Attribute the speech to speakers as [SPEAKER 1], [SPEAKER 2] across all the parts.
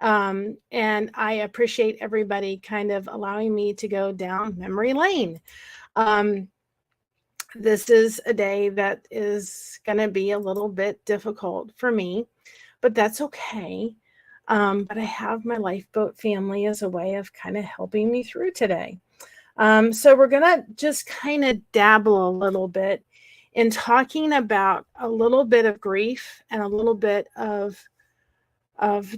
[SPEAKER 1] And I appreciate everybody kind of allowing me to go down memory lane. Um, this is a day that is going to be a little bit difficult for me, but that's okay. But I have my lifeboat family as a way of kind of helping me through today. So we're going to just kind of dabble a little bit in talking about a little bit of grief and a little bit of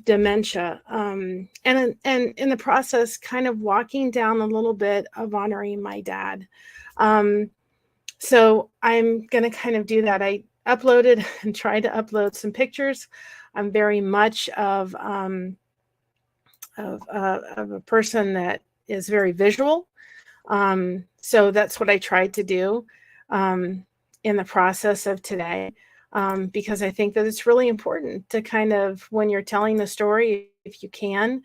[SPEAKER 1] dementia, and in the process kind of walking down a little bit of honoring my dad. So I'm going to kind of do that. I uploaded and tried to upload some pictures. I'm very much of a person that is very visual. So that's what I tried to do in the process of today, because I think that it's really important to kind of, when you're telling the story, if you can,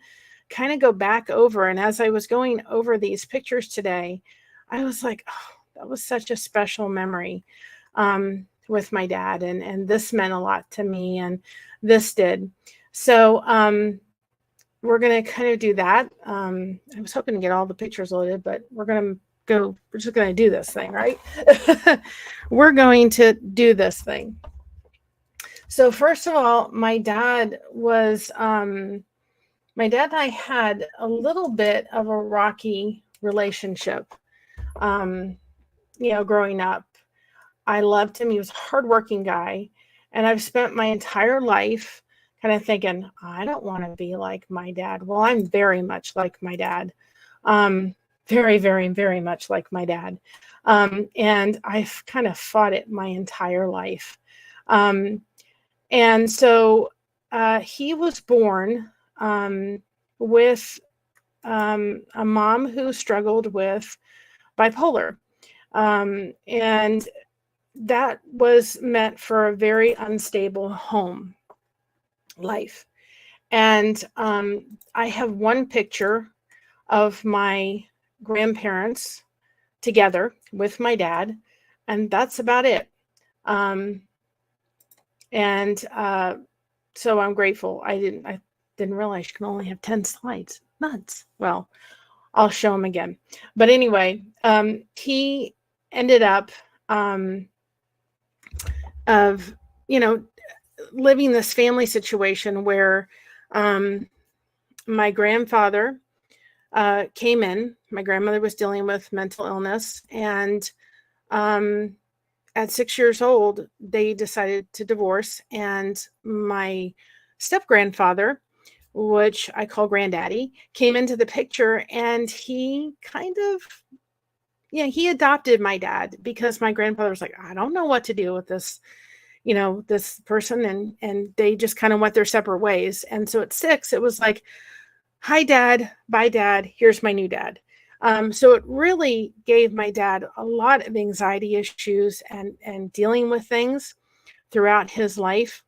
[SPEAKER 1] kind of go back over. And as I was going over these pictures today, I was like, oh, that was such a special memory with my dad. And this meant a lot to me, and this did. So we're going to kind of do that. I was hoping to get all the pictures loaded, but we're just going to do this thing, right? We're going to do this thing. So first of all, my dad and I had a little bit of a rocky relationship. Growing up, I loved him. He was a hardworking guy. And I've spent my entire life kind of thinking, I don't want to be like my dad. Well, I'm very much like my dad. Very, very, very much like my dad. And I've kind of fought it my entire life. And so he was born with a mom who struggled with bipolar. And that was meant for a very unstable home life. And I have one picture of my grandparents together with my dad, and that's about it. So I'm grateful. I didn't realize you can only have 10 slides. Nuts. Well, I'll show him again. But anyway, he ended up living this family situation where my grandfather came in. My grandmother was dealing with mental illness, and at 6 years old, they decided to divorce. And my step-grandfather, which I call Granddaddy, came into the picture, and he kind of, he adopted my dad, because my grandfather was like, I don't know what to do with this, this person. And they just kind of went their separate ways. And so at 6, it was like, hi, Dad, bye, Dad, here's my new dad. So it really gave my dad a lot of anxiety issues and dealing with things throughout his life.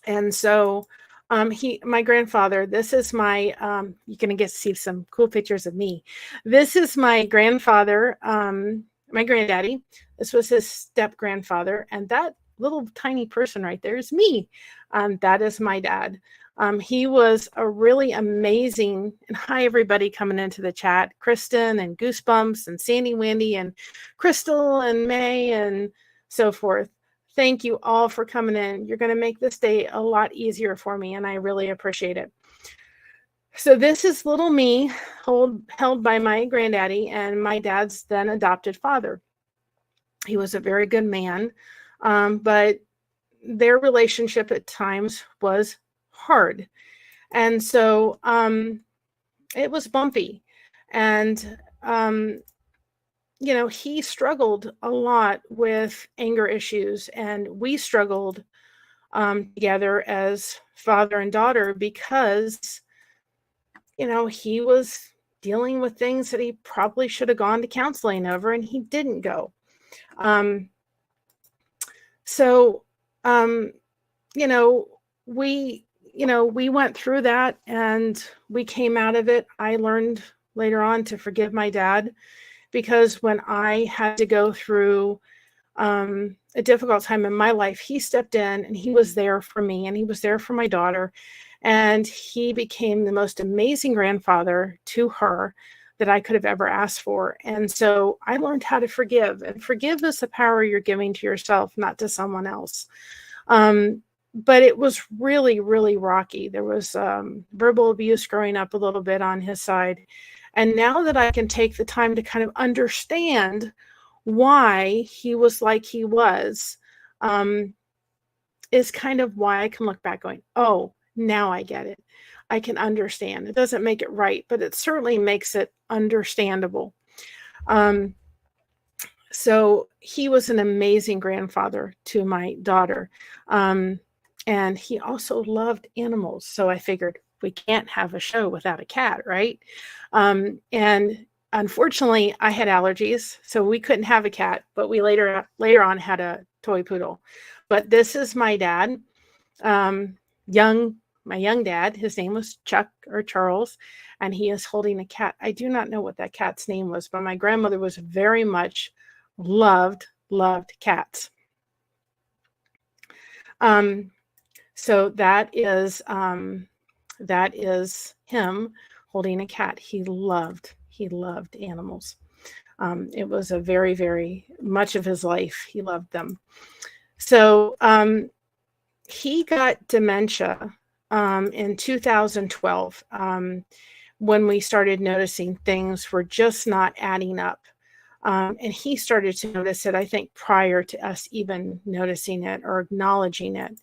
[SPEAKER 1] And so my grandfather, this is my, you're going to get to see some cool pictures of me. This is my grandfather, my granddaddy. This was his step grandfather. And that little tiny person right there is me. That is my dad. He was a really amazing, and hi, everybody coming into the chat, Kristen and Goosebumps and Sandy Wendy and Crystal and May and so forth. Thank you all for coming in. You're going to make this day a lot easier for me, and I really appreciate it. So this is little me held by my granddaddy and my dad's then adopted father. He was a very good man, but their relationship at times was hard. And so it was bumpy. And he struggled a lot with anger issues, and we struggled together as father and daughter, because he was dealing with things that he probably should have gone to counseling over, and he didn't go. We went through that, and we came out of it. I learned later on to forgive my dad, because when I had to go through a difficult time in my life, he stepped in and he was there for me, and he was there for my daughter. And he became the most amazing grandfather to her that I could have ever asked for. And so I learned how to forgive, and forgive is the power you're giving to yourself, not to someone else. But it was really, really rocky. There was verbal abuse growing up a little bit on his side. And now that I can take the time to kind of understand why he was like he was, is kind of why I can look back going, oh, now I get it. I can understand. It doesn't make it right, but it certainly makes it understandable. So he was an amazing grandfather to my daughter. And he also loved animals. So I figured we can't have a show without a cat, right? And unfortunately, I had allergies, so we couldn't have a cat, but we later on had a toy poodle. But this is my dad, my young dad. His name was Chuck or Charles, and he is holding a cat. I do not know what that cat's name was, but my grandmother was very much loved cats. So that is him holding a cat. He loved animals. It was a very, very much of his life. He loved them. So he got dementia in 2012 when we started noticing things were just not adding up. And he started to notice it, I think, prior to us even noticing it or acknowledging it.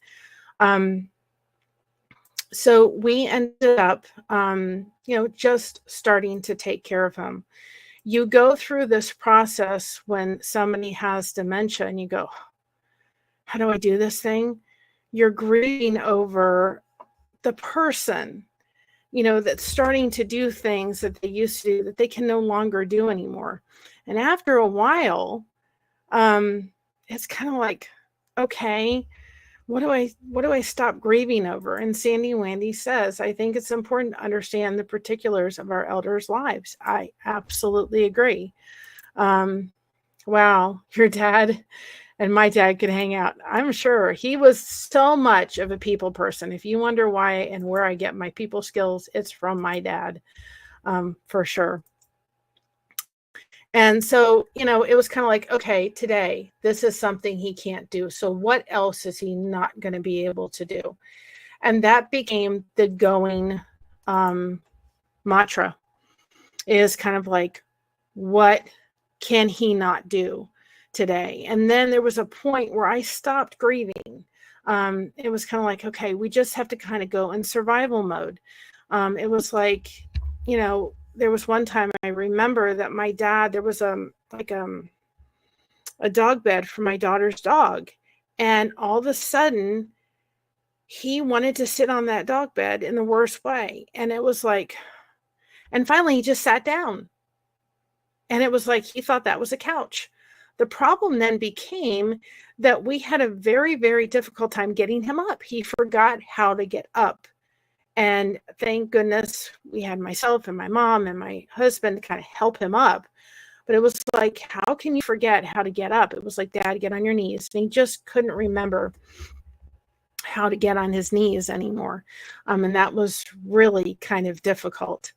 [SPEAKER 1] So we ended up, just starting to take care of him. You go through this process when somebody has dementia and you go, how do I do this thing? You're grieving over the person, that's starting to do things that they used to do that they can no longer do anymore. And after a while, it's kind of like, okay, what do I stop grieving over? And Sandy Wandy says, I think it's important to understand the particulars of our elders' lives. I absolutely agree. Wow, your dad and my dad could hang out. I'm sure he was so much of a people person. If you wonder why and where I get my people skills, it's from my dad, for sure. And so, it was kind of like, okay, today, this is something he can't do. So what else is he not going to be able to do? And that became the going mantra, is kind of like, what can he not do today? And then there was a point where I stopped grieving. It was kind of like, okay, we just have to kind of go in survival mode. It was like, there was one time I remember that my dad, there was a dog bed for my daughter's dog. And all of a sudden, he wanted to sit on that dog bed in the worst way. And it was like, and finally he just sat down. And it was like, he thought that was a couch. The problem then became that we had a very, very difficult time getting him up. He forgot how to get up. And thank goodness we had myself and my mom and my husband to kind of help him up. But it was like, how can you forget how to get up? It was like, Dad, get on your knees. And he just couldn't remember how to get on his knees anymore. And that was really kind of difficult.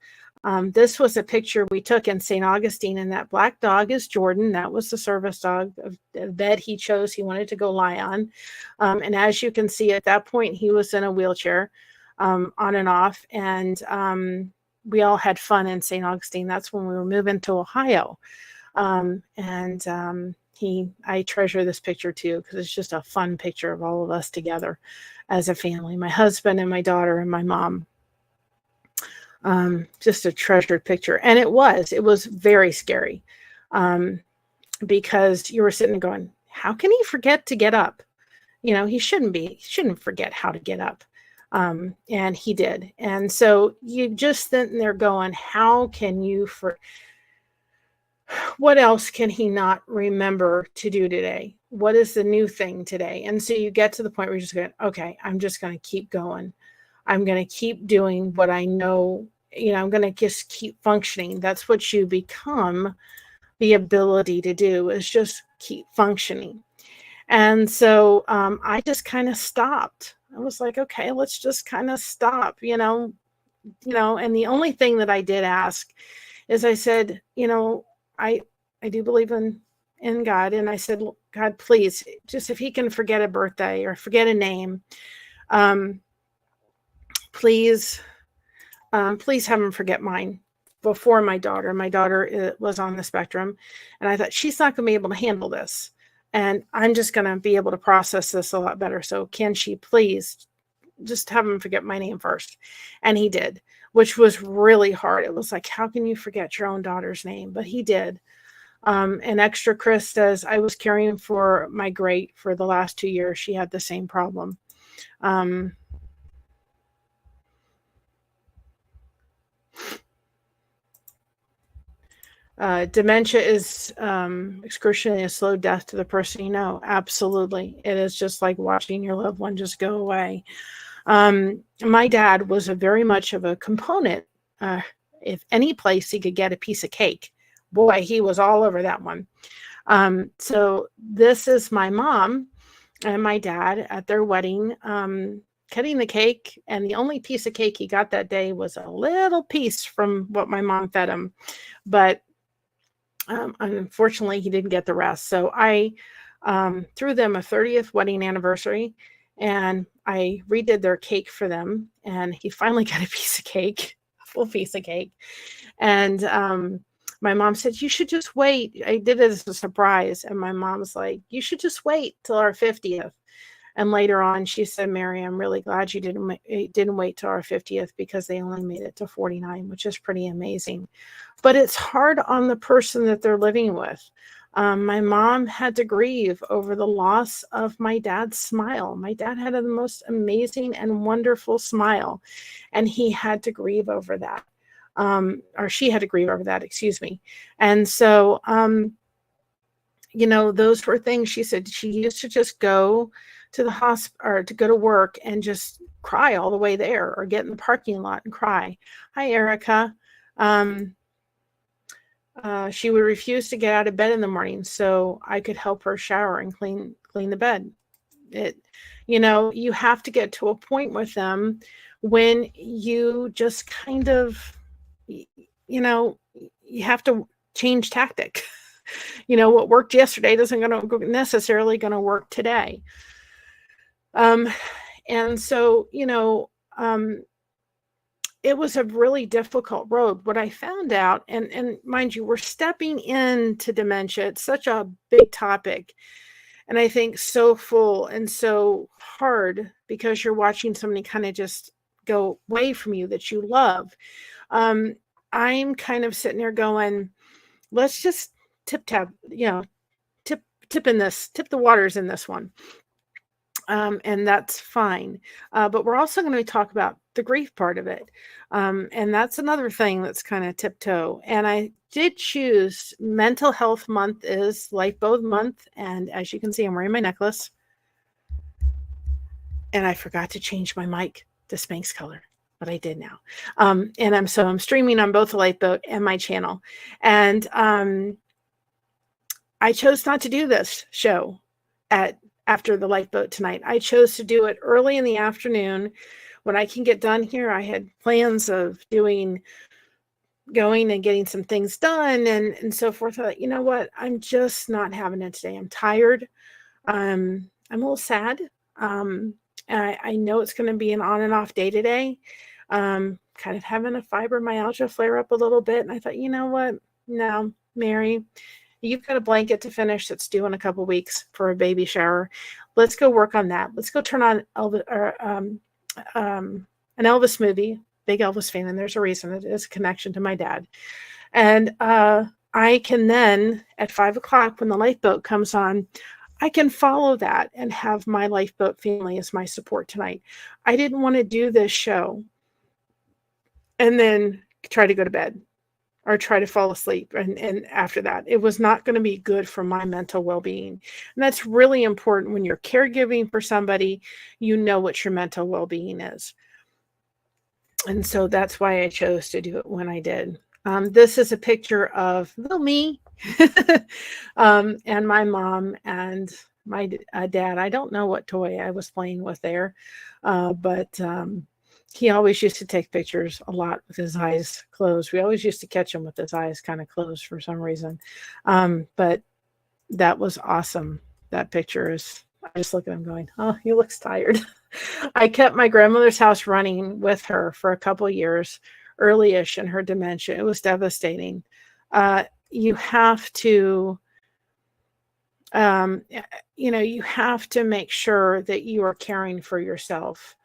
[SPEAKER 1] This was a picture we took in St. Augustine, and that black dog is Jordan. That was the service dog of the bed he chose. He wanted to go lie on. And as you can see, at that point, he was in a wheelchair. On and off, and we all had fun in St. Augustine. That's when we were moving to Ohio, I treasure this picture too, because it's just a fun picture of all of us together as a family, my husband and my daughter and my mom. Just a treasured picture. And it was very scary, because you were sitting going, how can he forget to get up? He shouldn't forget how to get up. And he did. And so you just sitting there going, how can you what else can he not remember to do today? What is the new thing today? And so you get to the point where you're just going, okay, I'm just going to keep going. I'm going to keep doing what I know, I'm going to just keep functioning. That's what you become the ability to do, is just keep functioning. And so I just kind of stopped. I was like, okay, let's just kind of stop, and the only thing that I did ask is I said, I do believe in God. And I said, God, please, just if he can forget a birthday or forget a name, um, please, please have him forget mine before my daughter. My daughter was on the spectrum, and I thought she's not going to be able to handle this. And I'm just going to be able to process this a lot better. So can she please just have him forget my name first? And he did, which was really hard. It was like, how can you forget your own daughter's name? But he did. And Extra Chris says, I was caring for my great for the last 2 years. She had the same problem. Dementia is excruciatingly a slow death to the person you know. Absolutely. It is just like watching your loved one just go away. My dad was a very much of a component. If any place he could get a piece of cake, boy, he was all over that one. So this is my mom and my dad at their wedding, cutting the cake. And the only piece of cake he got that day was a little piece from what my mom fed him. But unfortunately, he didn't get the rest. So I threw them a 30th wedding anniversary, and I redid their cake for them. And he finally got a piece of cake, a full piece of cake. And my mom said, you should just wait. I did it as a surprise. And my mom's like, you should just wait till our 50th. And later on, she said, Mary, I'm really glad you didn't wait till our 50th, because they only made it to 49, which is pretty amazing. But it's hard on the person that they're living with. My mom had to grieve over the loss of my dad's smile. My dad had the most amazing and wonderful smile, and he had to grieve over that. Or she had to grieve over that, excuse me. And so, those were things she said she used to just go to the hospital or to go to work and just cry all the way there, or get in the parking lot and cry. Hi, Erica. She would refuse to get out of bed in the morning so I could help her shower and clean the bed. You have to get to a point with them when you just kind of, you have to change tactic. What worked yesterday doesn't necessarily going to work today. And so, it was a really difficult road. What I found out, and mind you, we're stepping into dementia. It's such a big topic, and I think so full and so hard, because you're watching somebody kind of just go away from you that you love. I'm kind of sitting there going, let's just tip the waters in this one. And that's fine. But we're also going to talk about the grief part of it. And that's another thing that's kind of tiptoe. And I did choose Mental Health Month is Lifeboat Month. And as you can see, I'm wearing my necklace. And I forgot to change my mic to Spanx color, but I did now. And I'm streaming on both the Lifeboat and my channel. And I chose not to do this show after the Lifeboat tonight. I chose to do it early in the afternoon when I can get done here. I had plans of going and getting some things done and so forth. I thought, you know what? I'm just not having it today. I'm tired. I'm a little sad. I know it's going to be an on and off day today. Kind of having a fibromyalgia flare up a little bit. And I thought, you know what? No, Mary, you've got a blanket to finish that's due in a couple weeks for a baby shower. Let's go work on that. Let's go turn on an Elvis movie. Big Elvis fan, and there's a reason. It is a connection to my dad. And I can then, at 5 o'clock when the Lifeboat comes on, I can follow that and have my Lifeboat family as my support tonight. I didn't want to do this show and then try to go to bed or try to fall asleep. And after that, it was not going to be good for my mental well-being. And that's really important when you're caregiving for somebody, what your mental well-being is. And so that's why I chose to do it when I did. This is a picture of little me and my mom. And my dad. I don't know what toy I was playing with there, but he always used to take pictures a lot with his eyes closed. We always used to catch him with his eyes kind of closed for some reason. But that was awesome. That picture is, I just look at him going, oh, he looks tired. I kept my grandmother's house running with her for a couple years, early-ish in her dementia. It was devastating. You have to, you have to make sure that you are caring for yourself.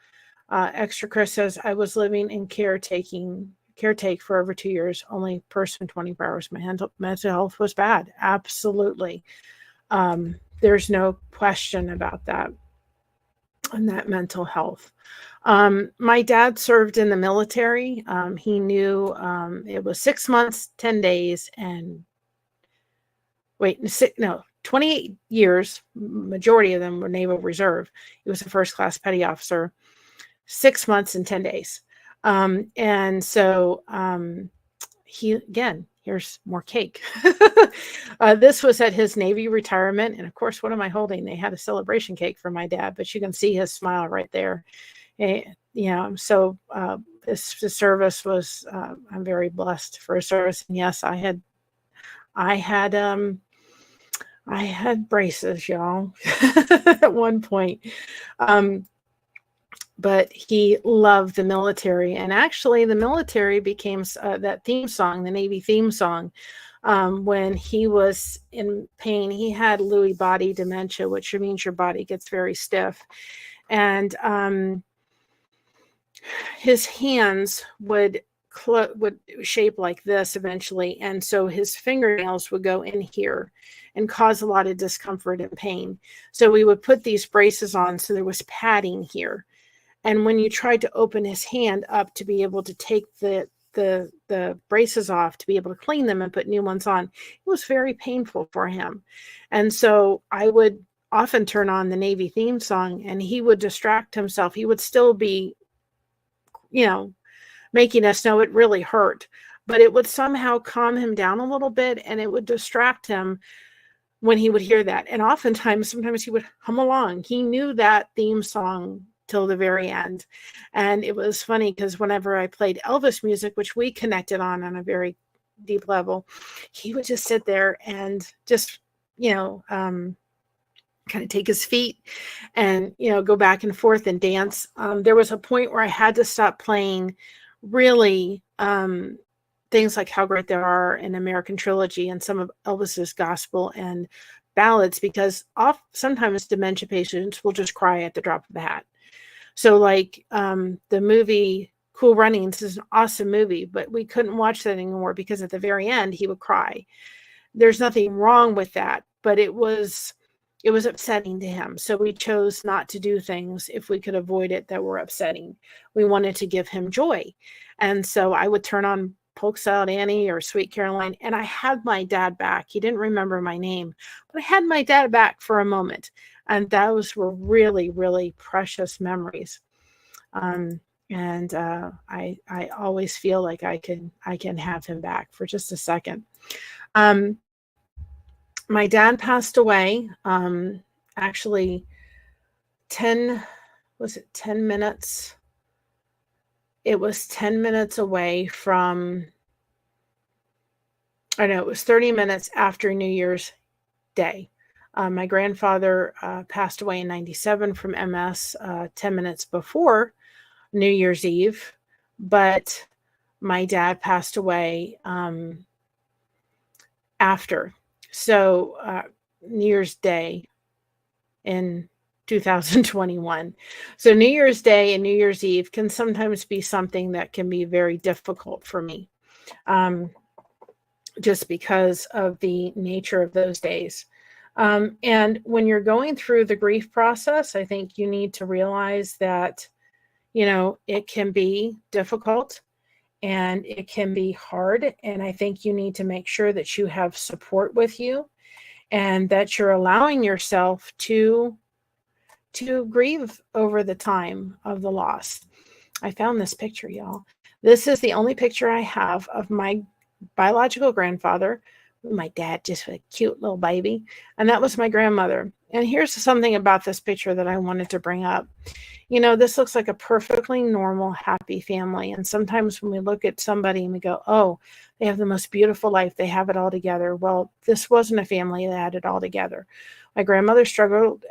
[SPEAKER 1] Extra Chris says, I was living in caretake for over 2 years, only person 24 hours. My mental health was bad. Absolutely. There's no question about that. And that mental health. My dad served in the military. He knew it was 6 months, 10 days, and 28 years. Majority of them were Naval Reserve. He was a first-class petty officer. 6 months and 10 days. And so here's more cake. This was at his Navy retirement. And of course, what am I holding? They had a celebration cake for my dad, but you can see his smile right there. So his service was, I'm very blessed for his service. And yes, I had braces, y'all, at one point. But he loved the military. And actually, the military became that theme song, the Navy theme song. When he was in pain, he had Lewy body dementia, which means your body gets very stiff. And his hands would shape like this eventually. And so his fingernails would go in here and cause a lot of discomfort and pain. So we would put these braces on so there was padding here. And when you tried to open his hand up to be able to take the braces off, to be able to clean them and put new ones on, it was very painful for him. And so I would often turn on the Navy theme song and he would distract himself. He would still be, making us know it really hurt, but it would somehow calm him down a little bit and it would distract him when he would hear that. And sometimes he would hum along. He knew that theme song till the very end. And it was funny because whenever I played Elvis music, which we connected on a very deep level, he would just sit there and just, kind of take his feet and, go back and forth and dance. There was a point where I had to stop playing really things like How Great They Are and American Trilogy and some of Elvis's gospel and ballads, because sometimes dementia patients will just cry at the drop of a hat. So like the movie Cool Runnings is an awesome movie, but we couldn't watch that anymore because at the very end he would cry. There's nothing wrong with that, but it was upsetting to him. So we chose not to do things if we could avoid it that were upsetting. We wanted to give him joy. And so I would turn on Polk Salad Annie or Sweet Caroline, and I had my dad back. He didn't remember my name, but I had my dad back for a moment. And those were really, really precious memories. I always feel like I can have him back for just a second. My dad passed away, actually 10 minutes? It was 10 minutes away from, it was 30 minutes after New Year's Day. My grandfather passed away in 1997 from MS 10 minutes before New Year's Eve, but my dad passed away after. So New Year's Day in 2021. So New Year's Day and New Year's Eve can sometimes be something that can be very difficult for me, just because of the nature of those days. And when you're going through the grief process, I think you need to realize that, it can be difficult and it can be hard. And I think you need to make sure that you have support with you and that you're allowing yourself to grieve over the time of the loss. I found this picture, y'all. This is the only picture I have of my biological grandfather My dad, just a cute little baby. And that was my grandmother. And here's something about this picture that I wanted to bring up. You know, this looks like a perfectly normal, happy family. And sometimes when we look at somebody and we go, oh, they have the most beautiful life, they have it all together. Well, this wasn't a family that had it all together. My grandmother struggled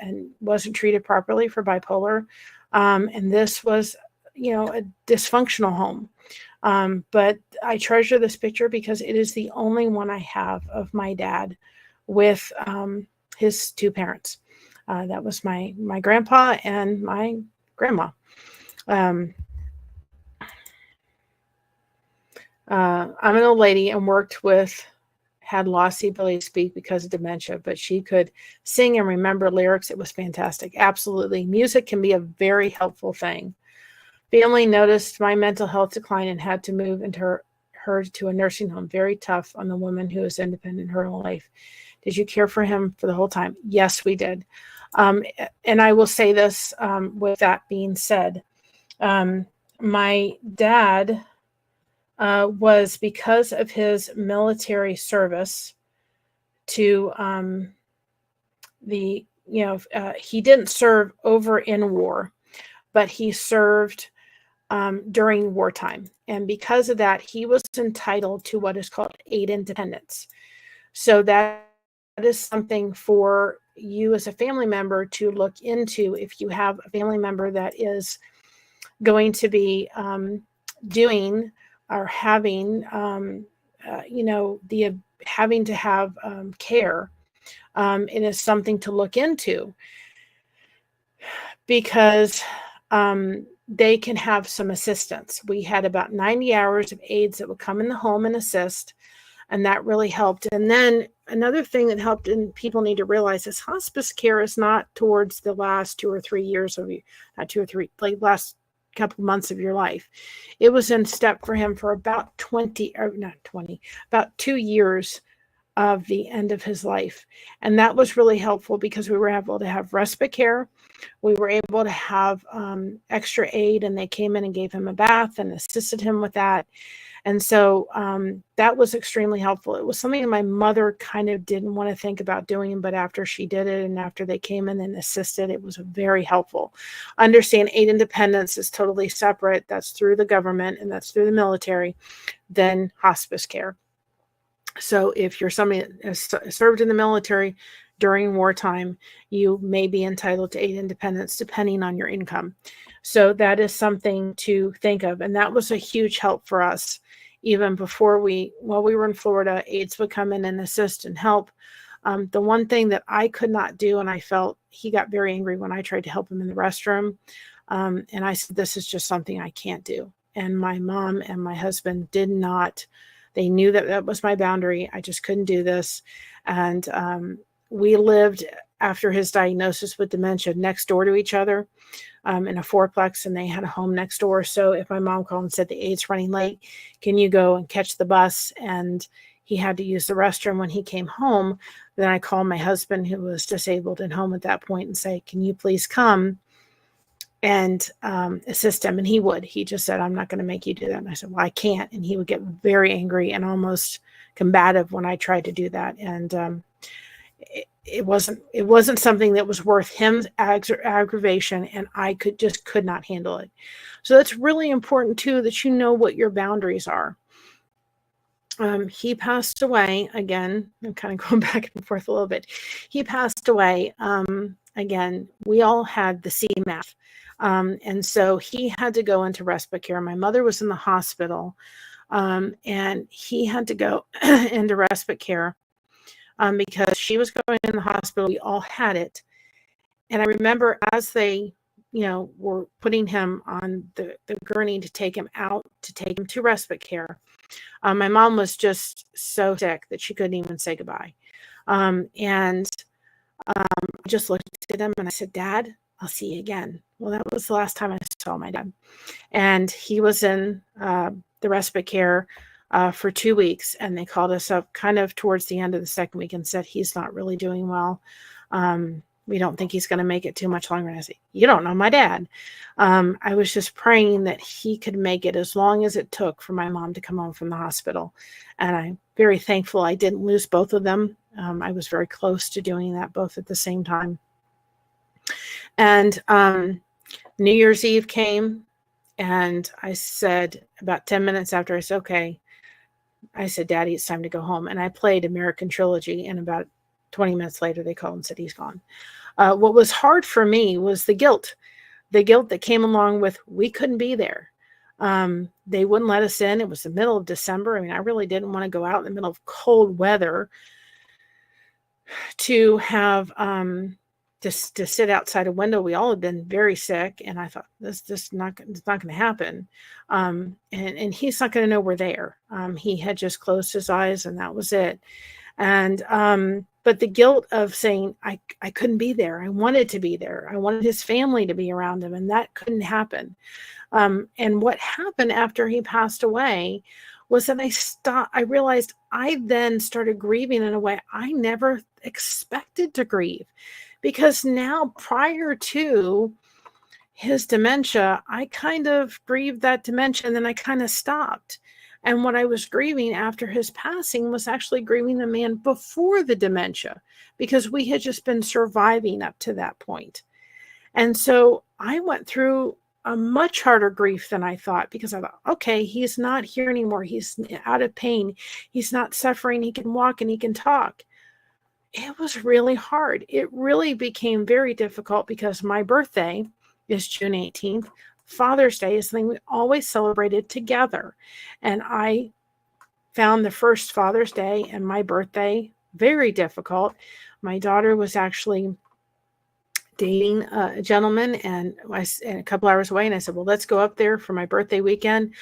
[SPEAKER 1] and wasn't treated properly for bipolar. And this was, you know, a dysfunctional home. But I treasure this picture because it is the only one I have of my dad with his two parents. That was my grandpa and my grandma. I'm an old lady and had lost the ability to speak because of dementia, but she could sing and remember lyrics. It was fantastic. Absolutely. Music can be a very helpful thing. Family noticed my mental health decline and had to move her to a nursing home. Very tough on the woman who is independent her whole life. Did you care for him for the whole time? Yes, we did. And I will say this with that being said. My dad was, because of his military service to he didn't serve over in war, but he served during wartime. And because of that, he was entitled to what is called aid independence. So that is something for you as a family member to look into if you have a family member that is going to be doing or having, having to have care. It is something to look into because they can have some assistance. We had about 90 hours of aides that would come in the home and assist, and that really helped. And then another thing that helped, and people need to realize, is hospice care is not towards the last 2 or 3 years of you, not 2 or 3, like last couple months of your life. It was in step for him for about 2 years of the end of his life. And that was really helpful because we were able to have respite care. We were able to have extra aid, and they came in and gave him a bath and assisted him with that. And so that was extremely helpful. It was something that my mother kind of didn't want to think about doing, but after she did it and after they came in and assisted, it was very helpful. Understand aid independence is totally separate. That's through the government and that's through the military, than hospice care. So if you're somebody that has served in the military during wartime, you may be entitled to aid independence depending on your income. So that is something to think of. And that was a huge help for us. Even before while we were in Florida, aides would come in and assist and help. The one thing that I could not do, and I felt he got very angry when I tried to help him in the restroom. And I said, this is just something I can't do. And my mom and my husband did not. They knew that that was my boundary. I just couldn't do this. And we lived, after his diagnosis with dementia, next door to each other in a fourplex, and they had a home next door. So if my mom called and said the aid's running late, can you go and catch the bus? And he had to use the restroom when he came home. Then I called my husband, who was disabled and home at that point, and say, can you please come and assist him? And he would. He just said, I'm not going to make you do that. And I said, well, I can't. And he would get very angry and almost combative when I tried to do that. And it wasn't something that was worth his aggravation, and I could not handle it. So that's really important too, that you know what your boundaries are. He passed away again. I'm kind of going back and forth a little bit. He passed away again. We all had the CMAF. And so he had to go into respite care. My mother was in the hospital, and he had to go into respite care because she was going in the hospital. We all had it. And I remember as they, were putting him on the gurney to take him out, to take him to respite care, my mom was just so sick that she couldn't even say goodbye. And I just looked at him and I said, Dad, I'll see you again. Well, that was the last time I saw my dad. And he was in the respite care for 2 weeks. And they called us up kind of towards the end of the second week and said, he's not really doing well. We don't think he's going to make it too much longer. And I said, you don't know my dad. I was just praying that he could make it as long as it took for my mom to come home from the hospital. And I very thankful I didn't lose both of them. I was very close to doing that both at the same time. And New Year's Eve came, and I said, about 10 minutes after, I said, okay, I said, Daddy, it's time to go home. And I played American Trilogy, and about 20 minutes later, they called and said, he's gone. What was hard for me was the guilt that came along with, we couldn't be there. They wouldn't let us in. It was the middle of December. I mean, I really didn't want to go out in the middle of cold weather to have, just to sit outside a window. We all had been very sick, and I thought, it's not going to happen. And he's not going to know we're there. He had just closed his eyes, and that was it. And, but the guilt of saying, I couldn't be there. I wanted to be there. I wanted his family to be around him, and that couldn't happen. And what happened after he passed away was that I realized I then started grieving in a way I never expected to grieve. Because now, prior to his dementia, I kind of grieved that dementia, and then I kind of stopped. And what I was grieving after his passing was actually grieving the man before the dementia, because we had just been surviving up to that point. And so I went through a much harder grief than I thought, because I thought, okay, he's not here anymore. He's out of pain. He's not suffering. He can walk and he can talk. It was really hard. It really became very difficult, because my birthday is June 18th. Father's Day is something we always celebrated together. And I found the first Father's Day and my birthday very difficult. My daughter was actually dating a gentleman, and a couple hours away, and I said, well, let's go up there for my birthday weekend.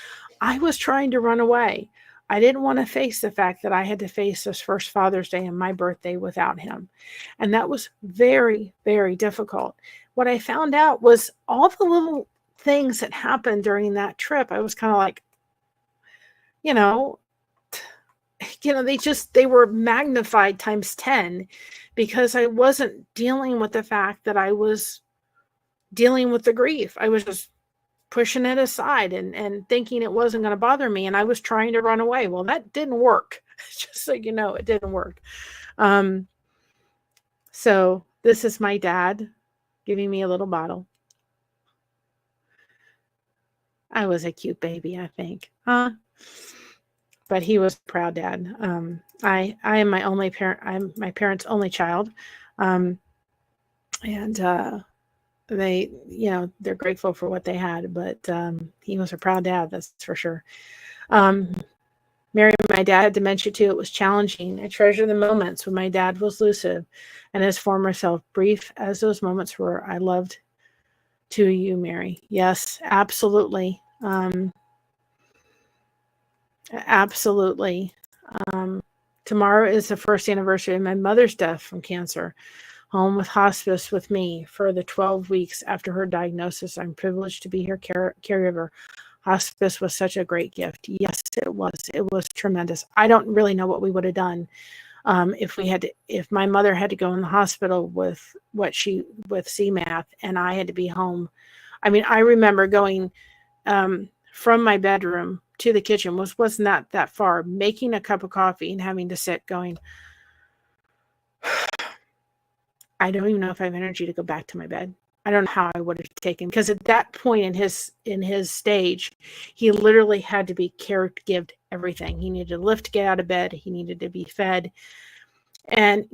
[SPEAKER 1] I was trying to run away. I didn't want to face the fact that I had to face this first Father's Day and my birthday without him. And that was very, very difficult. What I found out was all the little things that happened during that trip, I was kind of like, they were magnified times 10, because I wasn't dealing with the fact that I was dealing with the grief. I was just pushing it aside and thinking it wasn't going to bother me. And I was trying to run away. Well, that didn't work. Just so you know, it didn't work. So this is my dad giving me a little bottle. I was a cute baby, I think. But he was a proud dad. I am my only parent. I'm my parents' only child. And they, they're grateful for what they had, but he was a proud dad, that's for sure. Mary, my dad had dementia too. It was challenging. I treasure the moments when my dad was lucid and his former self. Brief as those moments were, I loved to you, Mary. Yes, absolutely. Absolutely. Tomorrow is the first anniversary of my mother's death from cancer. Home with hospice with me for the 12 weeks after her diagnosis. I'm privileged to be her caregiver. Hospice was such a great gift. Yes, it was. It was tremendous. I don't really know what we would have done if my mother had to go in the hospital with CMAth and I had to be home. I mean, I remember going from my bedroom to the kitchen, wasn't that far, making a cup of coffee and having to sit going, I don't even know if I have energy to go back to my bed. I don't know how I would have taken, because at that point in his stage, he literally had to be caregived everything. He needed to lift to get out of bed. He needed to be fed. And,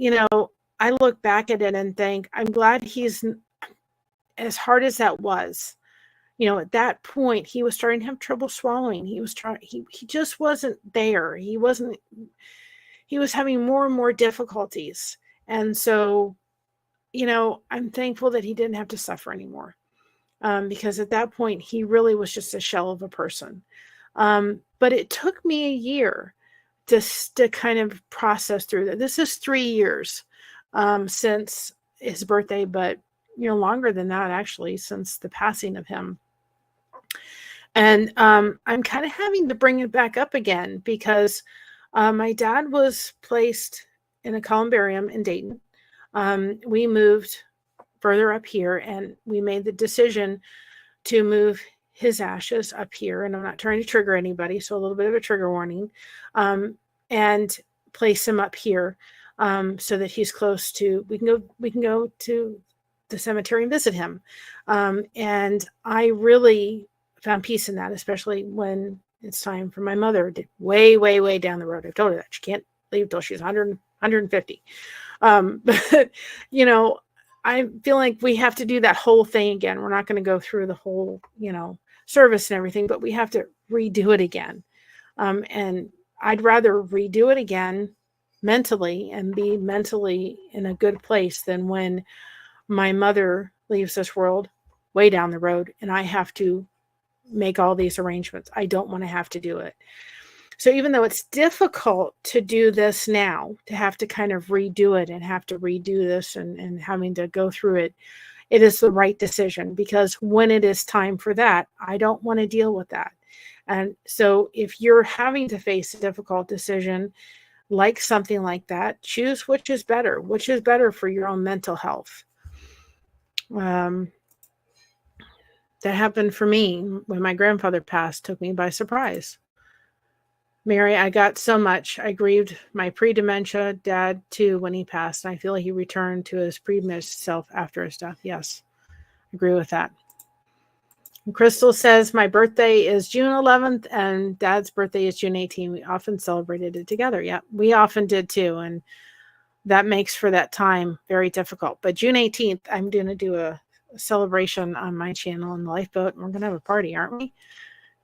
[SPEAKER 1] I look back at it and think, I'm glad he's, as hard as that was, at that point, he was starting to have trouble swallowing. He just wasn't there. He was having more and more difficulties. And so, I'm thankful that he didn't have to suffer anymore, because at that point, he really was just a shell of a person. But it took me a year just to kind of process through that. This is 3 years since his birthday, but longer than that, actually, since the passing of him. And I'm kind of having to bring it back up again, because my dad was placed in a columbarium in Dayton. We moved further up here, and we made the decision to move his ashes up here. And I'm not trying to trigger anybody, so a little bit of a trigger warning. and place him up here, so that he's close to, we can go to the cemetery and visit him. And I really found peace in that, especially when it's time for my mother to way down the road. I've told her that she can't leave till she's 150. But I feel like we have to do that whole thing again. We're not going to go through the whole, service and everything, but we have to redo it again. And I'd rather redo it again mentally and be mentally in a good place than when my mother leaves this world way down the road and I have to make all these arrangements. I don't want to have to do it. So even though it's difficult to do this now, to have to kind of redo it and have to redo this and having to go through it, it is the right decision, because when it is time for that, I don't want to deal with that. And so if you're having to face a difficult decision, like something like that, choose which is better for your own mental health. That happened for me when my grandfather passed, took me by surprise. Mary, I got so much. I grieved my pre-dementia dad too when he passed. I feel he returned to his pre-dementia self after his death. Yes, I agree with that. And Crystal says, my birthday is June 11th and Dad's birthday is June 18th. We often celebrated it together. Yeah, we often did too. And that makes for that time very difficult. But June 18th, I'm going to do a celebration on my channel in the lifeboat. And we're going to have a party, aren't we?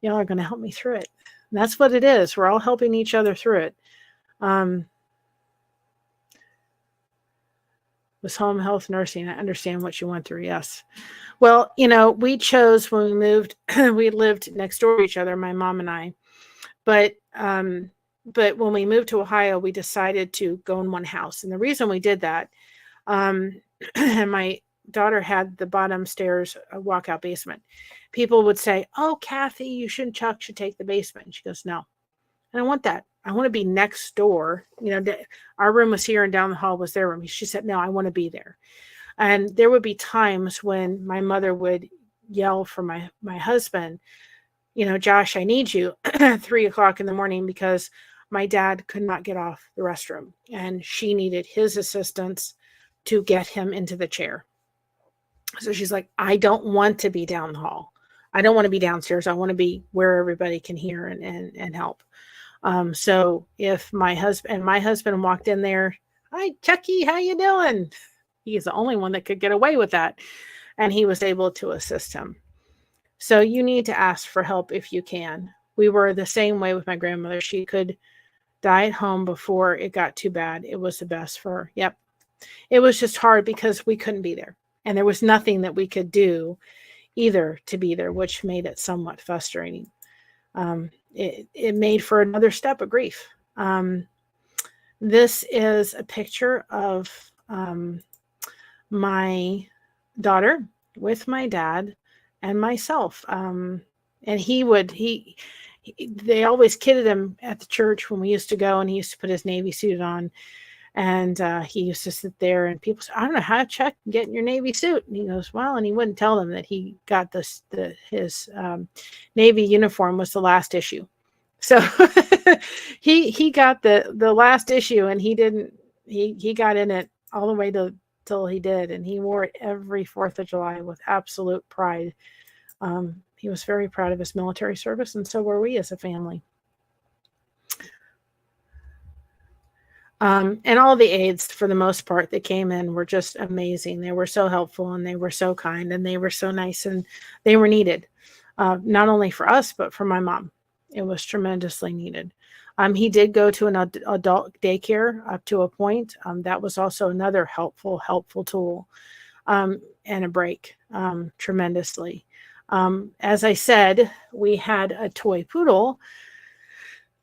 [SPEAKER 1] Y'all are going to help me through it. And that's what it is. We're all helping each other through it. Was home health nursing. I understand what you went through. Yes. Well, we chose when we moved, we lived next door to each other, my mom and I, but when we moved to Ohio, we decided to go in one house. And the reason we did that, and my daughter had the bottom stairs, a walkout basement. People would say, oh, Kathy, Chuck should take the basement. And she goes, no, I don't want that. I want to be next door. Our room was here and down the hall was their room. She said, no, I want to be there. And there would be times when my mother would yell for my husband, Josh, I need you at 3:00 in the morning, because my dad could not get off the restroom and she needed his assistance to get him into the chair. So she's like, I don't want to be down the hall. I don't want to be downstairs. I want to be where everybody can hear and help. So if my husband walked in there, hi, Chucky, how you doing? He's the only one that could get away with that. And he was able to assist him. So you need to ask for help if you can. We were the same way with my grandmother. She could die at home before it got too bad. It was the best for her. Yep. It was just hard because we couldn't be there. And there was nothing that we could do either to be there, which made it somewhat frustrating. It made for another step of grief. This is a picture of my daughter with my dad and myself. And they always kidded him at the church when we used to go, and he used to put his Navy suit on. And he used to sit there and people said, I don't know how to check and get in your Navy suit. And he goes, well, and he wouldn't tell them that he got his Navy uniform was the last issue. So he got the last issue, and he got in it all the way till he did. And he wore it every 4th of July with absolute pride. He was very proud of his military service, and so were we as a family. And all the aides, for the most part, that came in were just amazing. They were so helpful, and they were so kind, and they were so nice, and they were needed, not only for us, but for my mom. It was tremendously needed. He did go to an adult daycare up to a point. That was also another helpful tool, and a break, tremendously. As I said, we had a toy poodle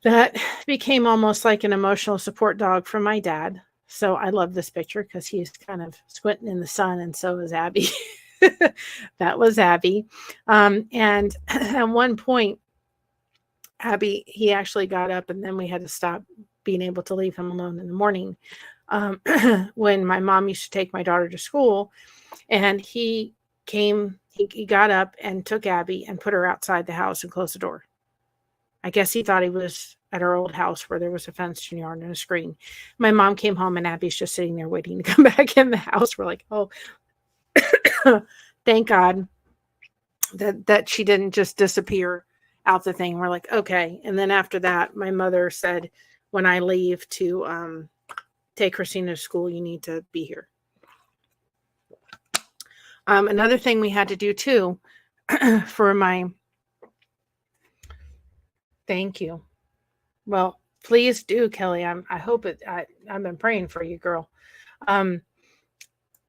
[SPEAKER 1] that became almost like an emotional support dog for my dad. So I love this picture because he's kind of squinting in the sun, and so is Abby. That was Abby. And at one point, Abby, he actually got up, and then we had to stop being able to leave him alone in the morning. When my mom used to take my daughter to school, and he got up and took Abby and put her outside the house and closed the door. I guess he thought he was at our old house where there was a fenced yard and a screen. My mom came home and Abby's just sitting there waiting to come back in the house. We're like, oh, thank God that she didn't just disappear out the thing. We're like, okay. And then after that, my mother said, when I leave to take Christina to school, you need to be here. Another thing we had to do too for my, thank you. Well, please do, Kelly. I hope it, I've been praying for you, girl.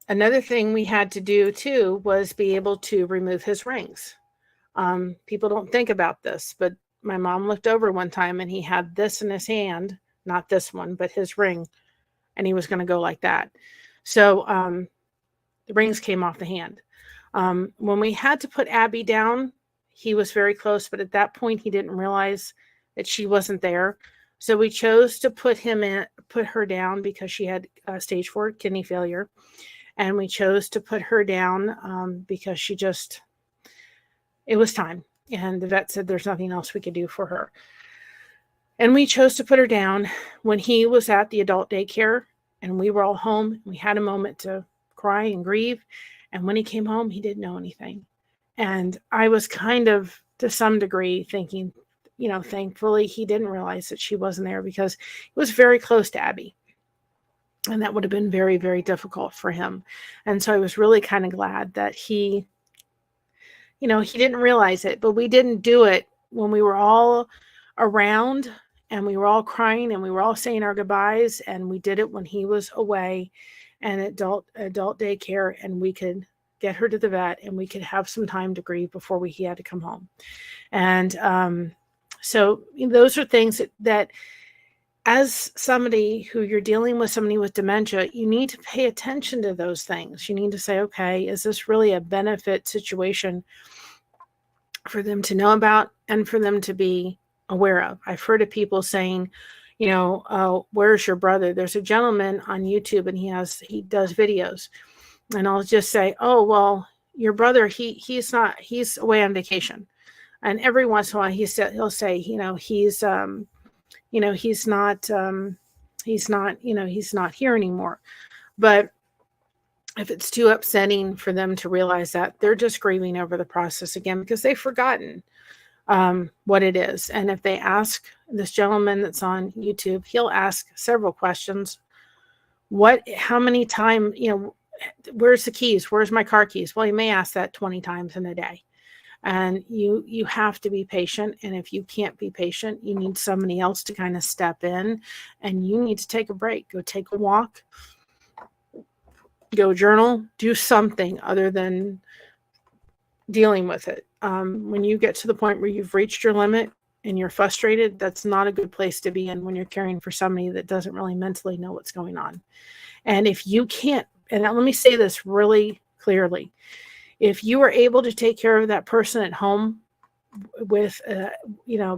[SPEAKER 1] Another thing we had to do too was be able to remove his rings. People don't think about this, but my mom looked over one time and he had this in his hand, not this one, but his ring, and he was going to go like that. So the rings came off the hand. When we had to put Abby down, he was very close, but at that point he didn't realize that she wasn't there. So we chose to put her down because she had stage 4 kidney failure. And we chose to put her down because it was time. And the vet said there's nothing else we could do for her. And we chose to put her down when he was at the adult daycare and we were all home. We had a moment to cry and grieve. And when he came home, he didn't know anything. And I was kind of, to some degree, thinking, thankfully he didn't realize that she wasn't there because he was very close to Abby. And that would have been very, very difficult for him. And so I was really kind of glad that he didn't realize it, but we didn't do it when we were all around and we were all crying and we were all saying our goodbyes. And we did it when he was away and adult daycare, and we could get her to the vet and we could have some time to grieve before he had to come home. And so those are things that as somebody who you're dealing with, somebody with dementia, you need to pay attention to those things. You need to say, okay, is this really a benefit situation for them to know about and for them to be aware of? I've heard of people saying, where's your brother? There's a gentleman on YouTube and he does videos. And I'll just say, oh, well, your brother, he's away on vacation. And every once in a while he'll say, he's not here anymore. But if it's too upsetting for them to realize that, they're just grieving over the process again because they've forgotten what it is. And if they ask this gentleman that's on YouTube, he'll ask several questions. How many times, where's the keys? Where's my car keys? Well, he may ask that 20 times in a day. And you have to be patient. And if you can't be patient, you need somebody else to kind of step in, and you need to take a break. Go take a walk, go journal, do something other than dealing with it. When you get to the point where you've reached your limit and you're frustrated, that's not a good place to be in when you're caring for somebody that doesn't really mentally know what's going on. And if you can't, and let me say this really clearly, if you are able to take care of that person at home with,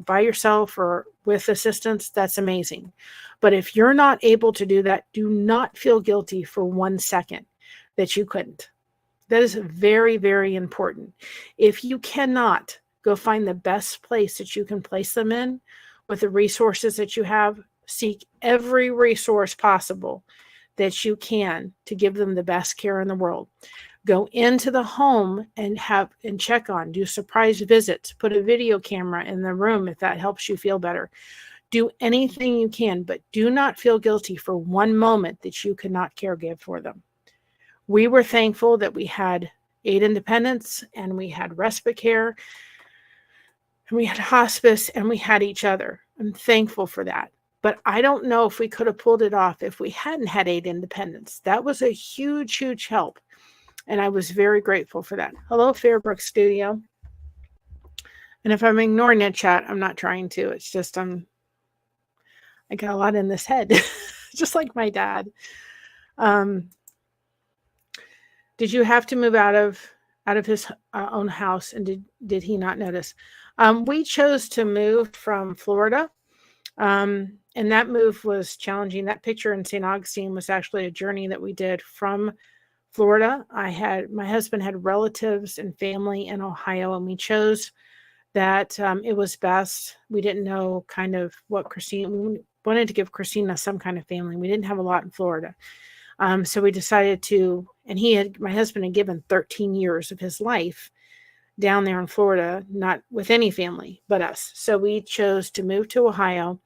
[SPEAKER 1] by yourself or with assistance, that's amazing. But if you're not able to do that, do not feel guilty for 1 second that you couldn't. That is very, very important. If you cannot, go find the best place that you can place them in with the resources that you have. Seek every resource possible that you can to give them the best care in the world. Go into the home and check on, do surprise visits, put a video camera in the room if that helps you feel better. Do anything you can, but do not feel guilty for 1 moment that you could not caregive for them. We were thankful that we had aid independence and we had respite care and we had hospice and we had each other. I'm thankful for that. But I don't know if we could have pulled it off if we hadn't had aid independence. That was a huge, huge help. And I was very grateful for that. Hello, Fairbrook Studio. And if I'm ignoring that chat, I'm not trying to. It's just I got a lot in this head, just like my dad. Did you have to move out of his own house, and did he not notice? We chose to move from Florida, and that move was challenging. That picture in St. Augustine was actually a journey that we did from Florida. My husband had relatives and family in Ohio, and we chose that it was best. We didn't know kind of what we wanted to give Christina some kind of family. We didn't have a lot in Florida. So we decided to, and my husband had given 13 years of his life down there in Florida, not with any family but us. So we chose to move to Ohio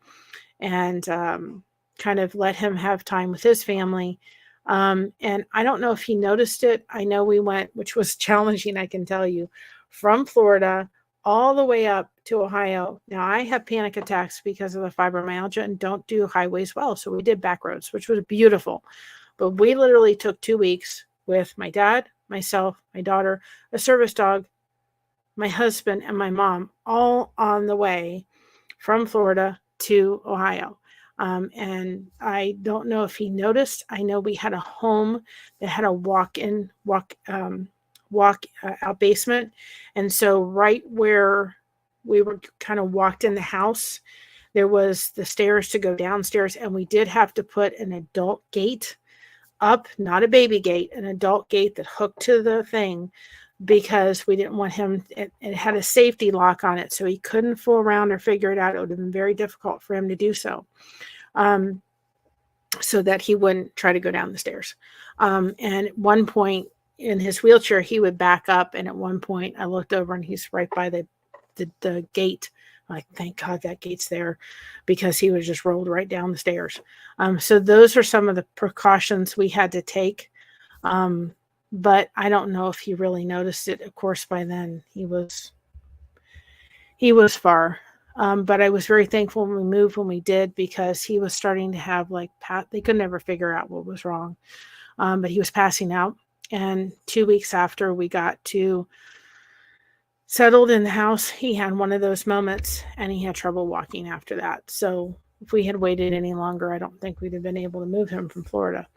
[SPEAKER 1] and kind of let him have time with his family. And I don't know if he noticed it. I know we went, which was challenging, I can tell you, from Florida all the way up to Ohio. Now, I have panic attacks because of the fibromyalgia and don't do highways well. So we did back roads, which was beautiful. But we literally took 2 weeks with my dad, myself, my daughter, a service dog, my husband, and my mom, all on the way from Florida to Ohio. And I don't know if he noticed. I know we had a home that had a walk out basement. And so right where we were kind of walked in the house, there was the stairs to go downstairs. And we did have to put an adult gate up, not a baby gate, an adult gate that hooked to the thing, because we didn't want him, it had a safety lock on it, so he couldn't fool around or figure it out. It would have been very difficult for him to do so, so that he wouldn't try to go down the stairs. And at one point in his wheelchair, he would back up, and at one point I looked over and he's right by the gate. Like, thank God that gate's there, because he would have just rolled right down the stairs. So those are some of the precautions we had to take. But I don't know if he really noticed it. Of course, by then he was far. But I was very thankful when we moved when we did, because he was starting to have they could never figure out what was wrong. But he was passing out. And 2 weeks after we got settled in the house, he had one of those moments and he had trouble walking after that. So if we had waited any longer, I don't think we'd have been able to move him from Florida.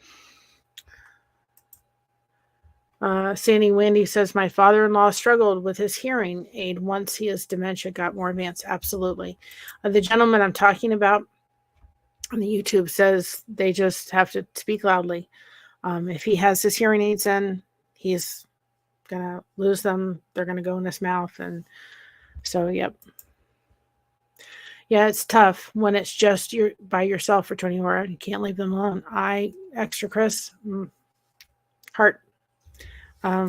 [SPEAKER 1] Sandy Wendy says, my father-in-law struggled with his hearing aid once his dementia got more advanced. Absolutely. The gentleman I'm talking about on the YouTube says they just have to speak loudly. If he has his hearing aids in, he's going to lose them. They're going to go in his mouth. And so, yep. Yeah, it's tough when it's just you're by yourself for 24 hours. You can't leave them alone. Extra Chris, heart.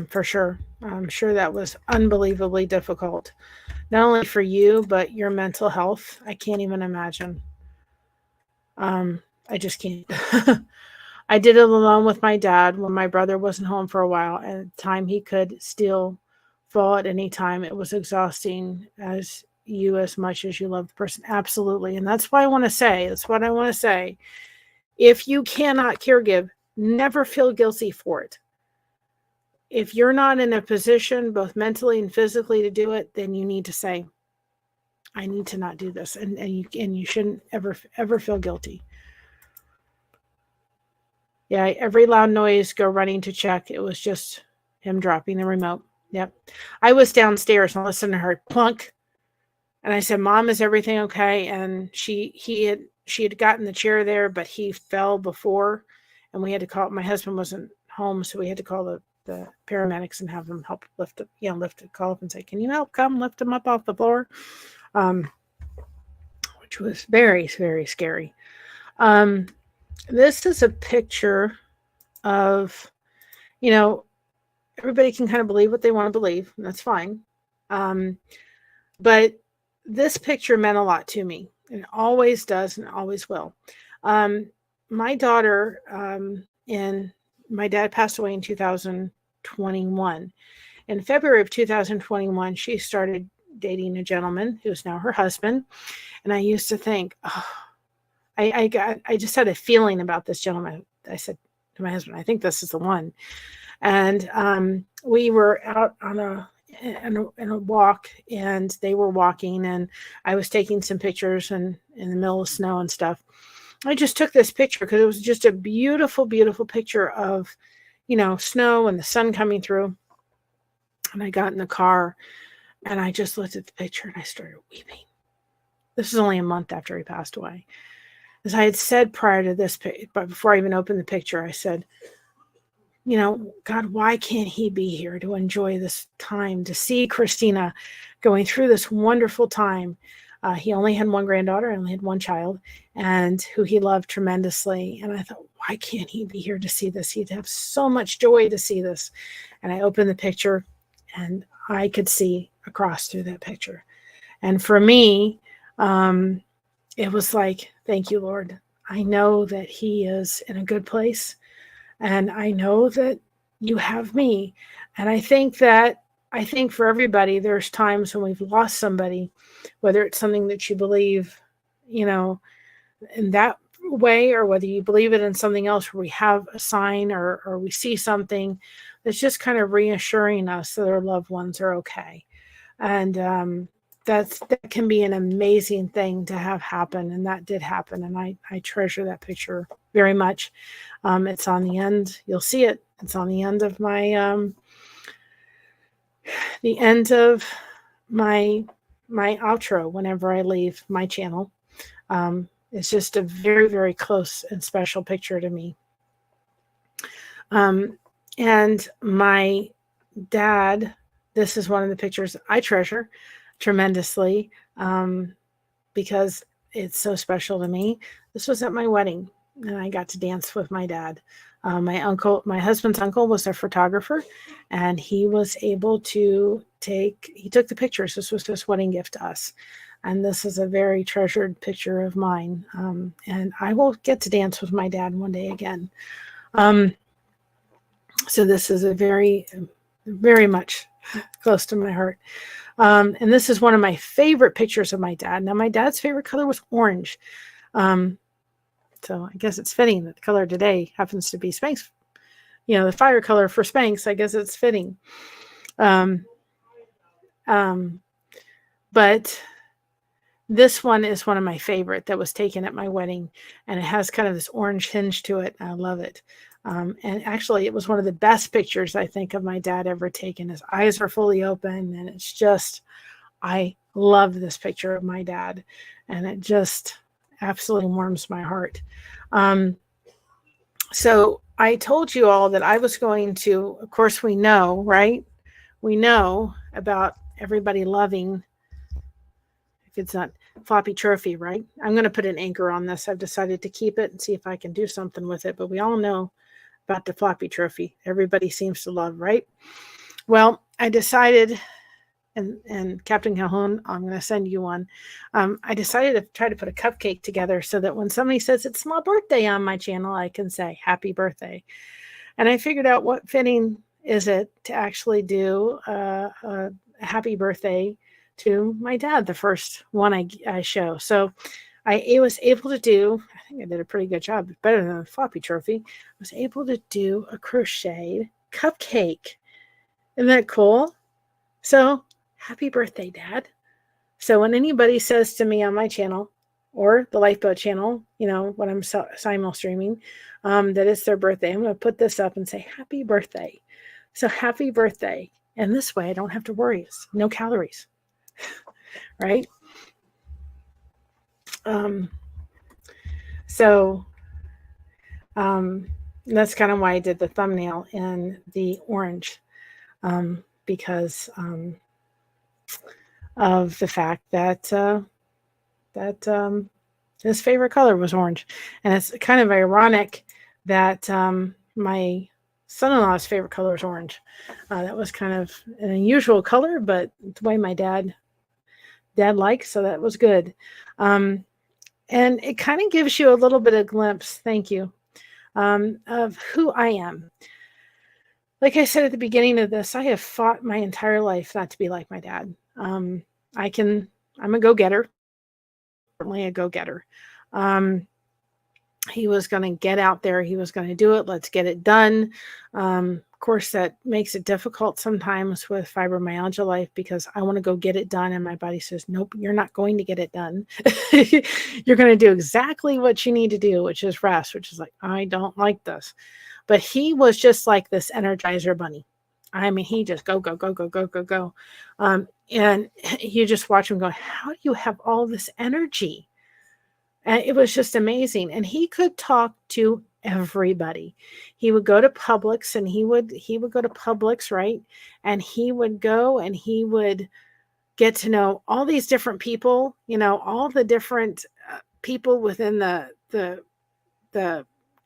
[SPEAKER 1] For sure. I'm sure that was unbelievably difficult, not only for you, but your mental health. I can't even imagine. I just can't. I did it alone with my dad when my brother wasn't home for a while. At the time, he could still fall at any time. It was exhausting as much as you love the person. Absolutely. And that's what I want to say. If you cannot caregive, never feel guilty for it. If you're not in a position, both mentally and physically, to do it, then you need to say, I need to not do this. And you shouldn't ever feel guilty. Yeah, every loud noise, go running to check. It was just him dropping the remote. Yep. I was downstairs and listened to her plunk. And I said, Mom, is everything okay? And she had gotten the chair there, but he fell before, and we had to call, my husband wasn't home, so we had to call the paramedics and have them help call up and say, can you help come lift him up off the floor? Which was very, very scary. This is a picture of, everybody can kind of believe what they want to believe, and that's fine. But this picture meant a lot to me, and it always does and always will. My daughter, and my dad passed away in 2021. In February of 2021, she started dating a gentleman who's now her husband. And I used to think, I just had a feeling about this gentleman. I said to my husband, I think this is the one. And we were out on a walk, and they were walking, and I was taking some pictures and in the middle of snow and stuff. I just took this picture because it was just a beautiful, beautiful picture of, snow and the sun coming through. And I got in the car and I just looked at the picture and I started weeping. This was only a month after he passed away. As I had said prior to this, but before I even opened the picture, I said, God, why can't he be here to enjoy this time, to see Christina going through this wonderful time? He only had one granddaughter, only had one child, and who he loved tremendously. And I thought, why can't he be here to see this? He'd have so much joy to see this. And I opened the picture, and I could see across through that picture. And for me, it was like, thank you, Lord. I know that he is in a good place. And I know that you have me. And I think for everybody, there's times when we've lost somebody, whether it's something that you believe, in that way, or whether you believe it in something else where we have a sign or we see something that's just kind of reassuring us that our loved ones are okay. And that can be an amazing thing to have happen. And that did happen. And I treasure that picture very much. It's on the end. You'll see it. It's on the end of my my outro whenever I leave my channel. It's just a very, very close and special picture to me. And my dad, this is one of the pictures I treasure tremendously because it's so special to me. This was at my wedding, and I got to dance with my dad. My husband's uncle was a photographer, and he was able to he took the pictures. This was his wedding gift to us. And this is a very treasured picture of mine. And I will get to dance with my dad one day again. So this is a very, very much close to my heart. And this is one of my favorite pictures of my dad. Now, my dad's favorite color was orange. So I guess it's fitting that the color today happens to be Spanx. The fire color for Spanx. I guess it's fitting. But this one is one of my favorite that was taken at my wedding, and it has kind of this orange hinge to it. I love it. And actually, it was one of the best pictures I think of my dad ever taken. His eyes are fully open, and it's just, I love this picture of my dad, and it just absolutely warms my heart. So I told you all that I was going to, of course, we know, right? We know about everybody loving, if it's not floppy trophy, right? I'm going to put an anchor on this. I've decided to keep it and see if I can do something with it, but we all know about the floppy trophy. Everybody seems to love, right? Well, I decided, and Captain Calhoun, I'm going to send you one. I decided to try to put a cupcake together so that when somebody says it's my birthday on my channel, I can say happy birthday. And I figured out what fitting is it to actually do a happy birthday to my dad, the first one I show. So I was able to do, I think I did a pretty good job, better than a floppy trophy. I was able to do a crocheted cupcake. Isn't that cool? So happy birthday, Dad. So when anybody says to me on my channel or the Lifeboat channel, when I'm simul streaming, that it's their birthday, I'm going to put this up and say happy birthday. So happy birthday. And this way I don't have to worry. It's no calories. Right? That's kind of why I did the thumbnail in the orange, because of the fact that his favorite color was orange. And it's kind of ironic that my son-in-law's favorite color is orange. That was kind of an unusual color, but the way my dad likes, so that was good. And it kind of gives you a little bit of glimpse, thank you, of who I am. Like I said at the beginning of this, I have fought my entire life not to be like my dad. I'm a go-getter, certainly a go-getter. He was going to get out there. He was going to do it. Let's get it done. Of course, that makes it difficult sometimes with fibromyalgia life because I want to go get it done. And my body says, nope, you're not going to get it done. You're going to do exactly what you need to do, which is rest, which is like, I don't like this. But he was just like this Energizer bunny. I mean, he just go, go, go, go, go, go, go. And you just watch him go, how do you have all this energy? And it was just amazing. And he could talk to everybody. He would go to Publix, and he would go to Publix, right? And he would go and he would get to know all these different people, all the different people within the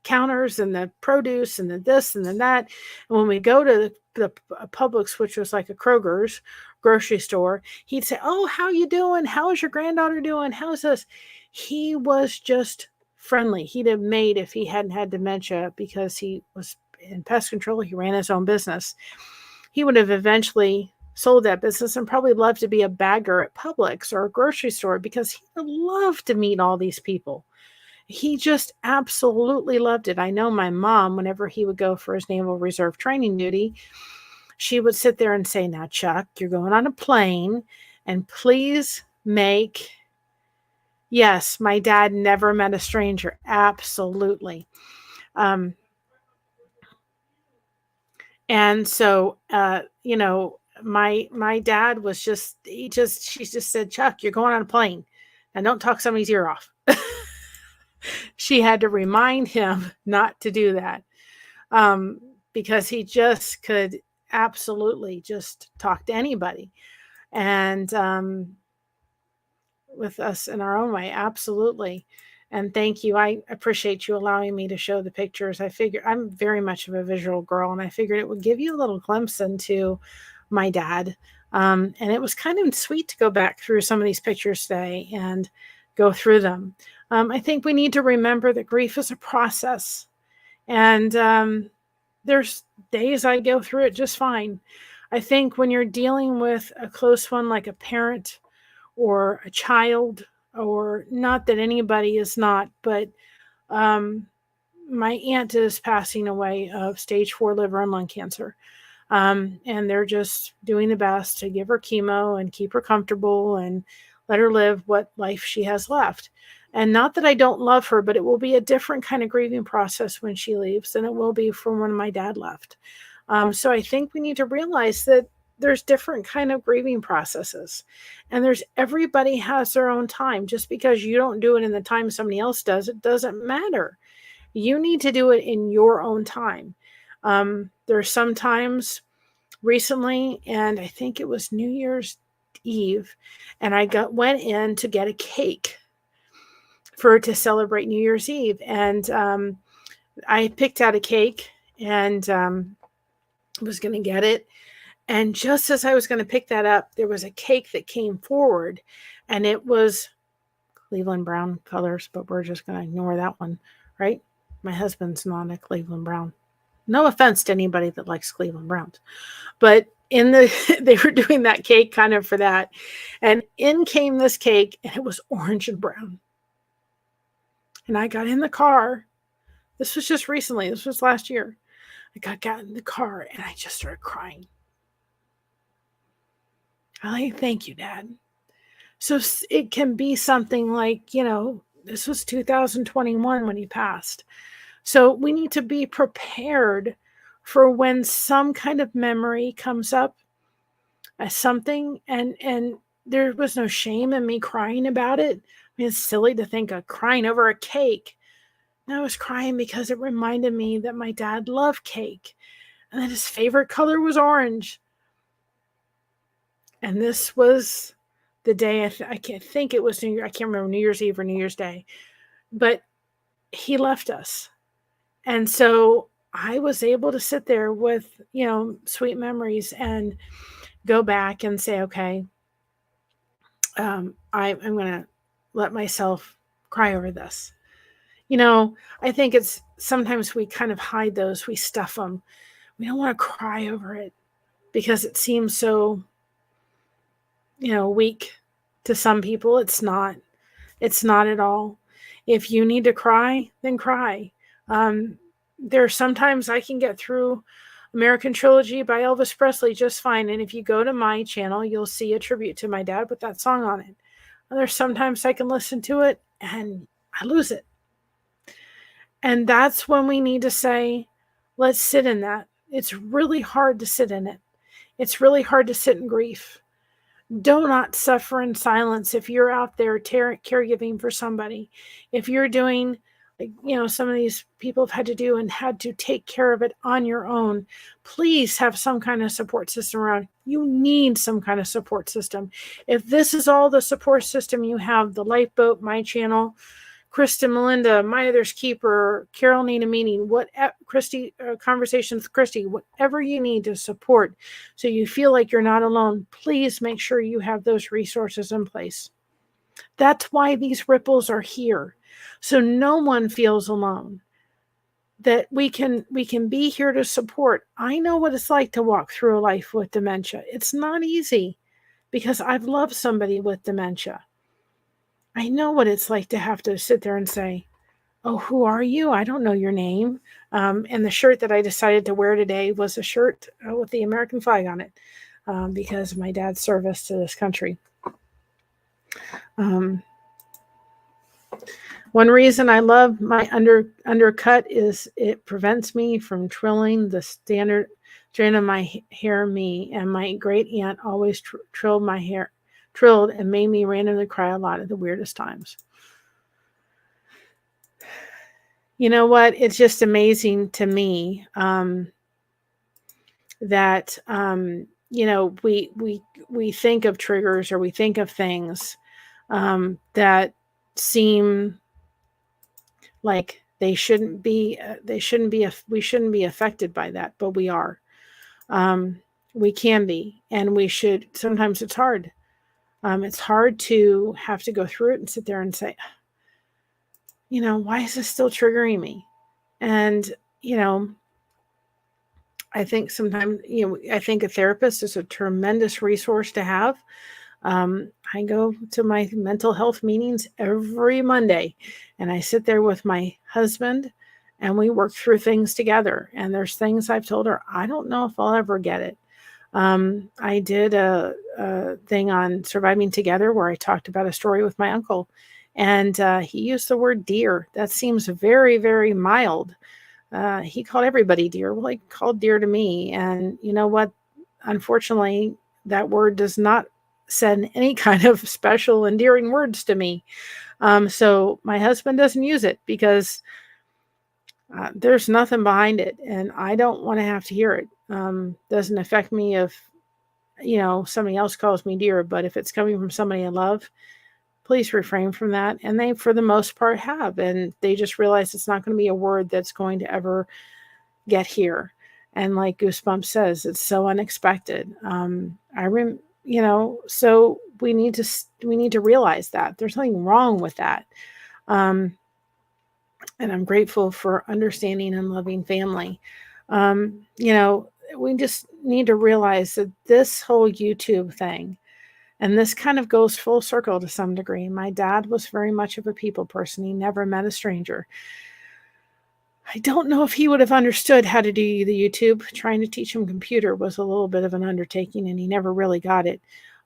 [SPEAKER 1] counters and the produce and the this and the that. And when we go to the Publix, which was like a Kroger's grocery store, he'd say, "Oh, how you doing? How's your granddaughter doing? How's this?" He was just friendly. He'd have made, if he hadn't had dementia, because he was in pest control, he ran his own business. He would have eventually sold that business and probably loved to be a bagger at Publix or a grocery store, because he would love to meet all these people. He just absolutely loved it. I know my mom, whenever he would go for his Naval Reserve training duty, she would sit there and say, "Now, Chuck, you're going on a plane, and please make..." Yes, my dad never met a stranger. Absolutely. And so, my dad was she just said, "Chuck, you're going on a plane, and don't talk somebody's ear off." She had to remind him not to do that, because he just could absolutely just talk to anybody. And with us in our own way, absolutely. And thank you. I appreciate you allowing me to show the pictures. I figure I'm very much of a visual girl, and I figured it would give you a little glimpse into my dad. And it was kind of sweet to go back through some of these pictures today and go through them. I think we need to remember that grief is a process, and there's days I go through it just fine. I think when you're dealing with a close one, like a parent or a child, or not that anybody is not, but my aunt is passing away of stage 4 liver and lung cancer. And they're just doing the best to give her chemo and keep her comfortable and let her live what life she has left. And not that I don't love her, but it will be a different kind of grieving process when she leaves than it will be from when my dad left. So I think we need to realize that there's different kind of grieving processes, and everybody has their own time. Just because you don't do it in the time somebody else does, it doesn't matter. You need to do it in your own time. There's sometimes recently, and I think it was New Year's Eve, and I went in to get a cake to celebrate New Year's Eve. And I picked out a cake and was going to get it. And just as I was going to pick that up, there was a cake that came forward, and it was Cleveland Brown colors, but we're just going to ignore that one, right? My husband's not a Cleveland Brown. No offense to anybody that likes Cleveland Browns, but they were doing that cake kind of for that. And in came this cake, and it was orange and brown. And I got in the car. This was just recently. This was last year. I got in the car, and I just started crying. Thank you, Dad. So it can be something like, this was 2021 when he passed. So we need to be prepared for when some kind of memory comes up as something, and there was no shame in me crying about it. I mean, it's silly to think of crying over a cake. And I was crying because it reminded me that my dad loved cake and that his favorite color was orange. And this was the day, I can't think it was I can't remember, New Year's Eve or New Year's Day, but he left us. And so I was able to sit there with, sweet memories and go back and say, okay, I'm going to let myself cry over this. I think it's sometimes we kind of hide those, we stuff them. We don't want to cry over it because it seems so, weak to some people. It's not at all. If you need to cry, then cry. There's sometimes I can get through American Trilogy by Elvis Presley just fine. And if you go to my channel, you'll see a tribute to my dad with that song on it. And there's sometimes I can listen to it and I lose it. And that's when we need to say, let's sit in that. It's really hard to sit in it. It's really hard to sit in grief. Do not suffer in silence if you're out there caregiving for somebody. If you're doing some of these people have had to do and had to take care of it on your own, please have some kind of support system around. You need some kind of support system. If this is all the support system you have, the Lifeboat, my channel, Krista, Melinda, My Other's Keeper, Carol Need a Meeting, Christy, Conversations with Christy, whatever you need to support so you feel like you're not alone, please make sure you have those resources in place. That's why these ripples are here. So no one feels alone. That we can be here to support. I know what it's like to walk through a life with dementia. It's not easy because I've loved somebody with dementia. I know what it's like to have to sit there and say, "Oh, who are you? I don't know your name." And the shirt that I decided to wear today was a shirt with the American flag on it because of my dad's service to this country. One reason I love my undercut is it prevents me from trilling the standard strand of my hair. Me and my great aunt always trilled my hair, and made me randomly cry a lot at the weirdest times. You know what? It's just amazing to me that we think of triggers, or we think of things that seem like we shouldn't be affected by that, but we are. We can be, and we should. Sometimes it's hard. It's hard to have to go through it and sit there and say, why is this still triggering me? And, I think sometimes, I think a therapist is a tremendous resource to have. I go to my mental health meetings every Monday, and I sit there with my husband and we work through things together. And there's things I've told her, I don't know if I'll ever get it. I did a thing on Surviving Together where I talked about a story with my uncle, and he used the word dear. That seems very, very mild. He called everybody dear. Well, he called dear to me. And you know what? Unfortunately, that word does not send any kind of special endearing words to me. So my husband doesn't use it because there's nothing behind it, and I don't want to have to hear it. Doesn't affect me if somebody else calls me dear, but if it's coming from somebody I love, please refrain from that. And they, for the most part, have, and they just realize it's not going to be a word that's going to ever get here. And like Goosebumps says, it's so unexpected. So we need to realize that there's nothing wrong with that. And I'm grateful for understanding and loving family. We just need to realize that this whole YouTube thing, and this kind of goes full circle to some degree. My dad was very much of a people person. He never met a stranger. I don't know if he would have understood how to do the YouTube. Trying to teach him computer was a little bit of an undertaking, and he never really got it.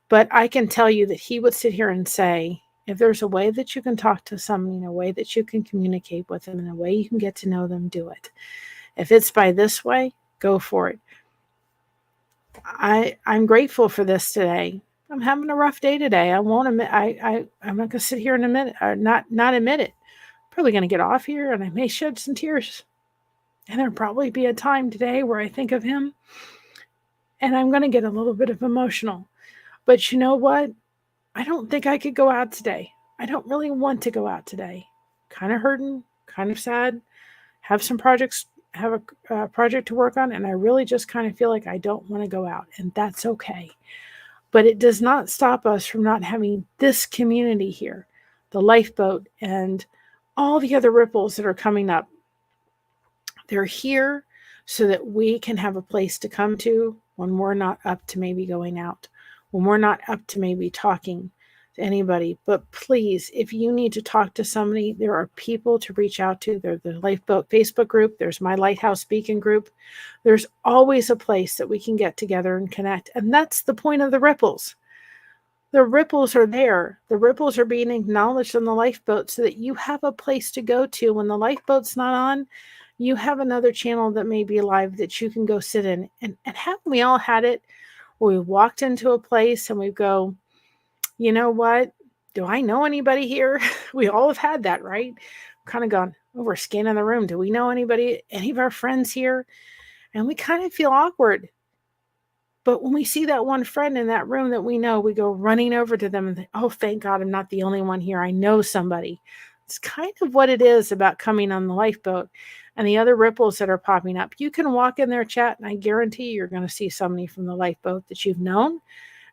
[SPEAKER 1] But I can tell you that he would sit here and say, if there's a way that you can talk to someone, in a way that you can communicate with them, in a way you can get to know them, do it. If it's by this way, go for it. I'm grateful for this today. I'm having a rough day today. I won't admit. I'm not going to sit here in a minute, or not admit it. Probably going to get off here, and I may shed some tears. And there'll probably be a time today where I think of him, and I'm going to get a little bit of emotional. But you know what? I don't think I could go out today. I don't really want to go out today. Kind of hurting, kind of sad. Have a project to work on, and I really just kind of feel like I don't want to go out, and that's okay. But it does not stop us from not having this community here, the Lifeboat, and all the other ripples that are coming up. They're here so that we can have a place to come to when we're not up to maybe going out, when we're not up to maybe talking to anybody. But please, if you need to talk to somebody, there are people to reach out to. There's the Lifeboat Facebook group. There's my Lighthouse Beacon group. There's always a place that we can get together and connect. And that's the point of the ripples. The ripples are there. The ripples are being acknowledged on the Lifeboat so that you have a place to go to when the Lifeboat's not on. You have another channel that may be live that you can go sit in. And haven't we all had it where we walked into a place and we go, you know what? Do I know anybody here? We all have had that, right? Kind of gone, We're scanning the room. Do we know anybody, any of our friends here? And we kind of feel awkward. But when we see that one friend in that room that we know, we go running over to them and think, oh, thank God I'm not the only one here. I know somebody. It's kind of what it is about coming on the lifeboat and the other ripples that are popping up. You can walk in their chat, and I guarantee you're going to see somebody from the lifeboat that you've known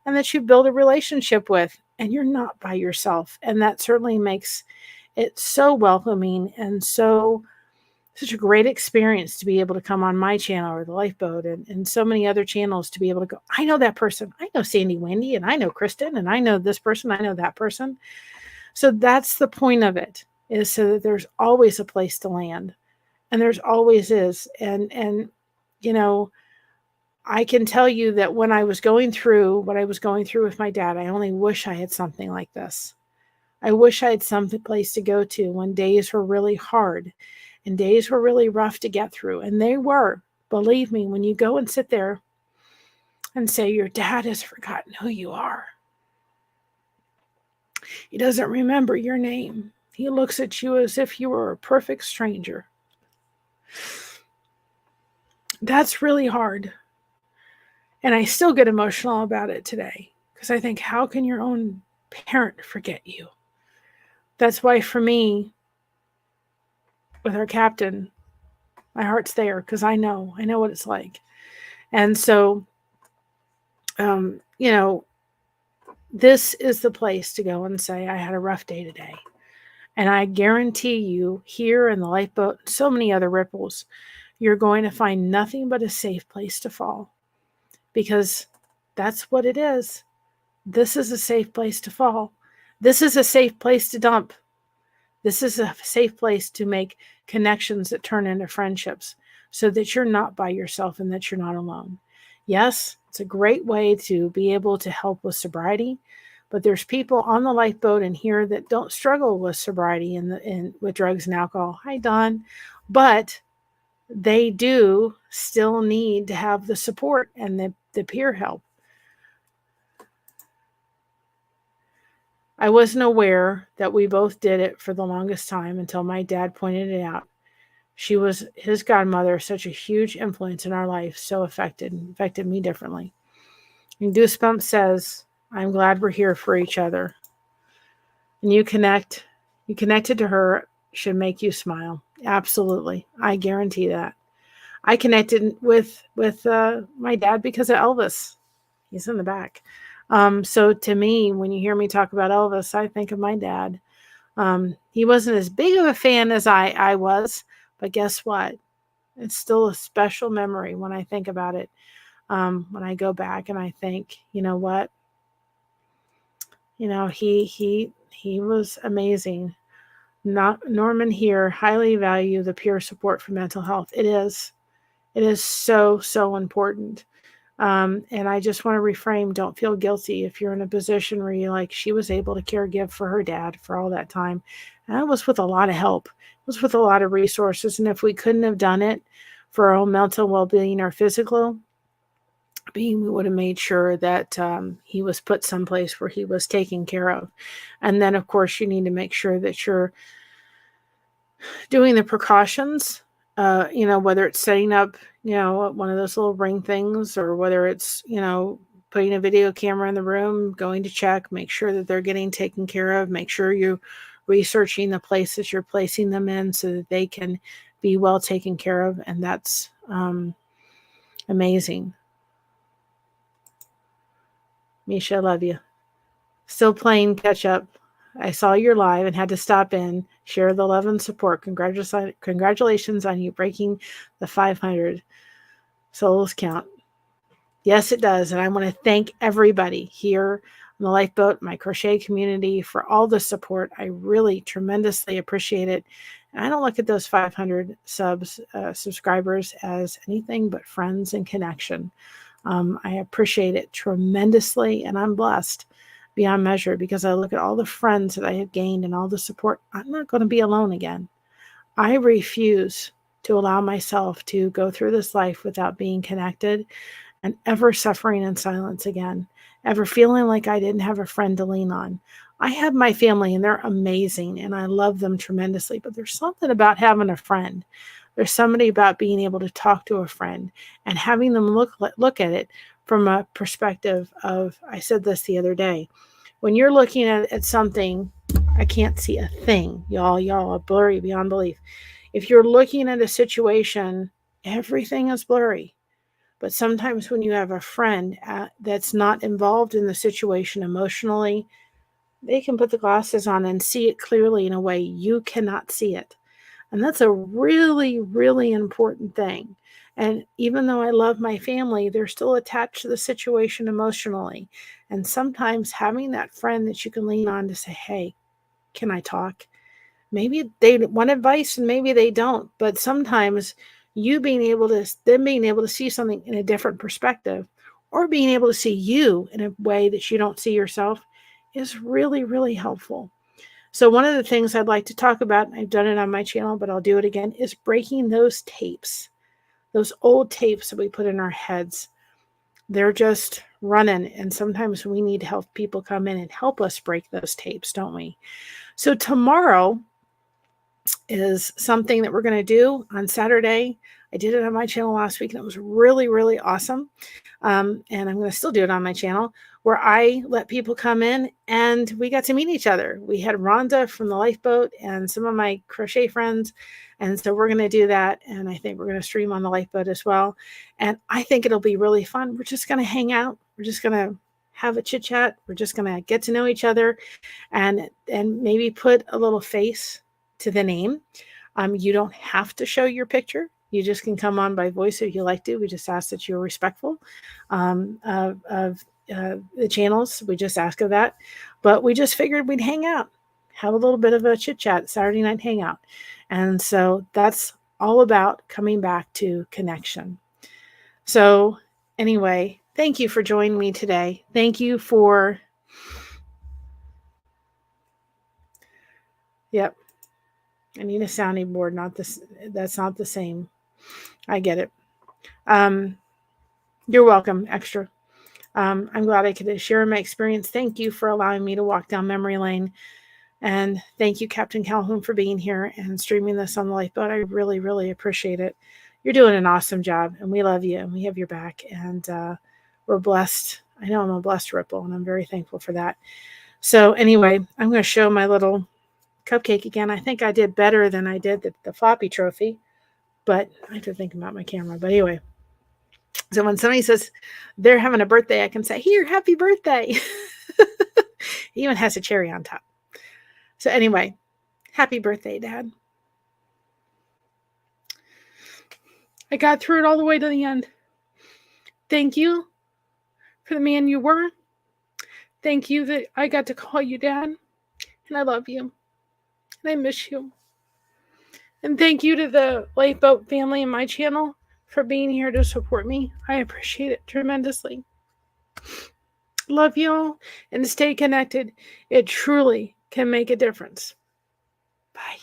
[SPEAKER 1] and that you build a relationship with, and you're not by yourself. And that certainly makes it so welcoming and such a great experience to be able to come on my channel or the lifeboat and so many other channels to be able to go, I know that person. I know Sandy Wendy, and I know Kristen, and I know this person. I know that person. So that's the point of it, is so that there's always a place to land, and there's always is. And, you know, I can tell you that when I was going through what I was going through with my dad, I only wish I had something like this. I wish I had some place to go to when days were really hard and days were really rough to get through. And they were. Believe me, when you go and sit there and say, your dad has forgotten who you are. He doesn't remember your name. He looks at you as if you were a perfect stranger. That's really hard. And I still get emotional about it today, because I think, how can your own parent forget you? That's why for me, with our captain, my heart's there, because I know what it's like. And so, you know, this is the place to go and say, I had a rough day today. And I guarantee you, here in the lifeboat, so many other ripples, you're going to find nothing but a safe place to fall, because that's what it is. This is a safe place to fall. This is a safe place to dump. This is a safe place to make connections that turn into friendships, so that you're not by yourself and that you're not alone. Yes, it's a great way to be able to help with sobriety, but there's people on the lifeboat in here that don't struggle with sobriety and with drugs and alcohol. Hi, Don. But they do still need to have the support and the peer help. I wasn't aware that we both did it for the longest time until my dad pointed it out. She was his godmother, such a huge influence in our life, so affected me differently. And Goosebumps says, I'm glad we're here for each other. And you connected to her, should make you smile. Absolutely. I guarantee that. I connected with my dad because of Elvis. He's in the back. So to me, when you hear me talk about Elvis, I think of my dad. He wasn't as big of a fan as I was, but guess what? It's still a special memory when I think about it. When I go back and I think, you know what? You know, he was amazing. Norman here, highly value the peer support for mental health. It is so important. And I just want to reframe, don't feel guilty if you're in a position where you're like, she was able to caregive for her dad for all that time. And it was with a lot of help. It was with a lot of resources. And if we couldn't have done it for our own mental well-being or physical being, we would have made sure that he was put someplace where he was taken care of. And then, of course, you need to make sure that you're doing the precautions, you know, whether it's setting up, you know, one of those little ring things, or whether it's, you know, putting a video camera in the room, going to check, make sure that they're getting taken care of, make sure you're researching the places you're placing them in so that they can be well taken care of. And that's amazing. Misha, I love you. Still playing catch up. I saw your live and had to stop in, share the love and support. Congratulations on you breaking the 500 souls count. Yes, it does. And I want to thank everybody here on the Lifeboat, my crochet community, for all the support. I really tremendously appreciate it. And I don't look at those 500 subscribers as anything but friends and connection. I appreciate it tremendously, and I'm blessed beyond measure, because I look at all the friends that I have gained and all the support. I'm not going to be alone again. I refuse to allow myself to go through this life without being connected and ever suffering in silence again, ever feeling like I didn't have a friend to lean on. I have my family and they're amazing and I love them tremendously, but there's something about having a friend. There's somebody about being able to talk to a friend and having them look at it from a perspective of, I said this the other day, when you're looking at something, I can't see a thing, y'all are blurry beyond belief. If you're looking at a situation, everything is blurry. But sometimes when you have a friend that's not involved in the situation emotionally, they can put the glasses on and see it clearly in a way you cannot see it. And that's a really, really important thing. And even though I love my family, they're still attached to the situation emotionally. And sometimes having that friend that you can lean on to say, hey, can I talk? Maybe they want advice and maybe they don't. But sometimes them being able to see something in a different perspective or being able to see you in a way that you don't see yourself is really, really helpful. So one of the things I'd like to talk about, and I've done it on my channel, but I'll do it again, is breaking those tapes, those old tapes that we put in our heads. They're just running, and sometimes we need to help people come in and help us break those tapes, don't we? So tomorrow is something that we're going to do on Saturday. I did it on my channel last week, and it was really, really awesome. And I'm going to still do it on my channel, where I let people come in and we got to meet each other. We had Rhonda from the lifeboat and some of my crochet friends. And so we're going to do that. And I think we're going to stream on the lifeboat as well. And I think it'll be really fun. We're just going to hang out. We're just going to have a chit chat. We're just going to get to know each other and maybe put a little face to the name. You don't have to show your picture. You just can come on by voice if you like to. We just ask that you're respectful of the channels. We just ask of that. But we just figured we'd hang out, have a little bit of a chit chat, Saturday night hangout. And so that's all about coming back to connection. So anyway, thank you for joining me today. Thank you for, yep. I need a sounding board, not this. That's not the same. I get it. You're welcome, Extra. I'm glad I could share my experience. Thank you for allowing me to walk down memory lane. And thank you, Captain Calhoun, for being here and streaming this on the lifeboat. I really, really appreciate it. You're doing an awesome job, and we love you, and we have your back. And we're blessed. I know I'm a blessed ripple, and I'm very thankful for that. So anyway, I'm going to show my little cupcake again. I think I did better than I did the floppy trophy, but I have to think about my camera. But anyway, so when somebody says they're having a birthday, I can say, here, happy birthday. He even has a cherry on top. So anyway, happy birthday, Dad. I got through it all the way to the end. Thank you for the man you were. Thank you that I got to call you Dad. And I love you. And I miss you. And thank you to the Lifeboat family and my channel for being here to support me. I appreciate it tremendously. Love y'all and stay connected. It truly can make a difference. Bye.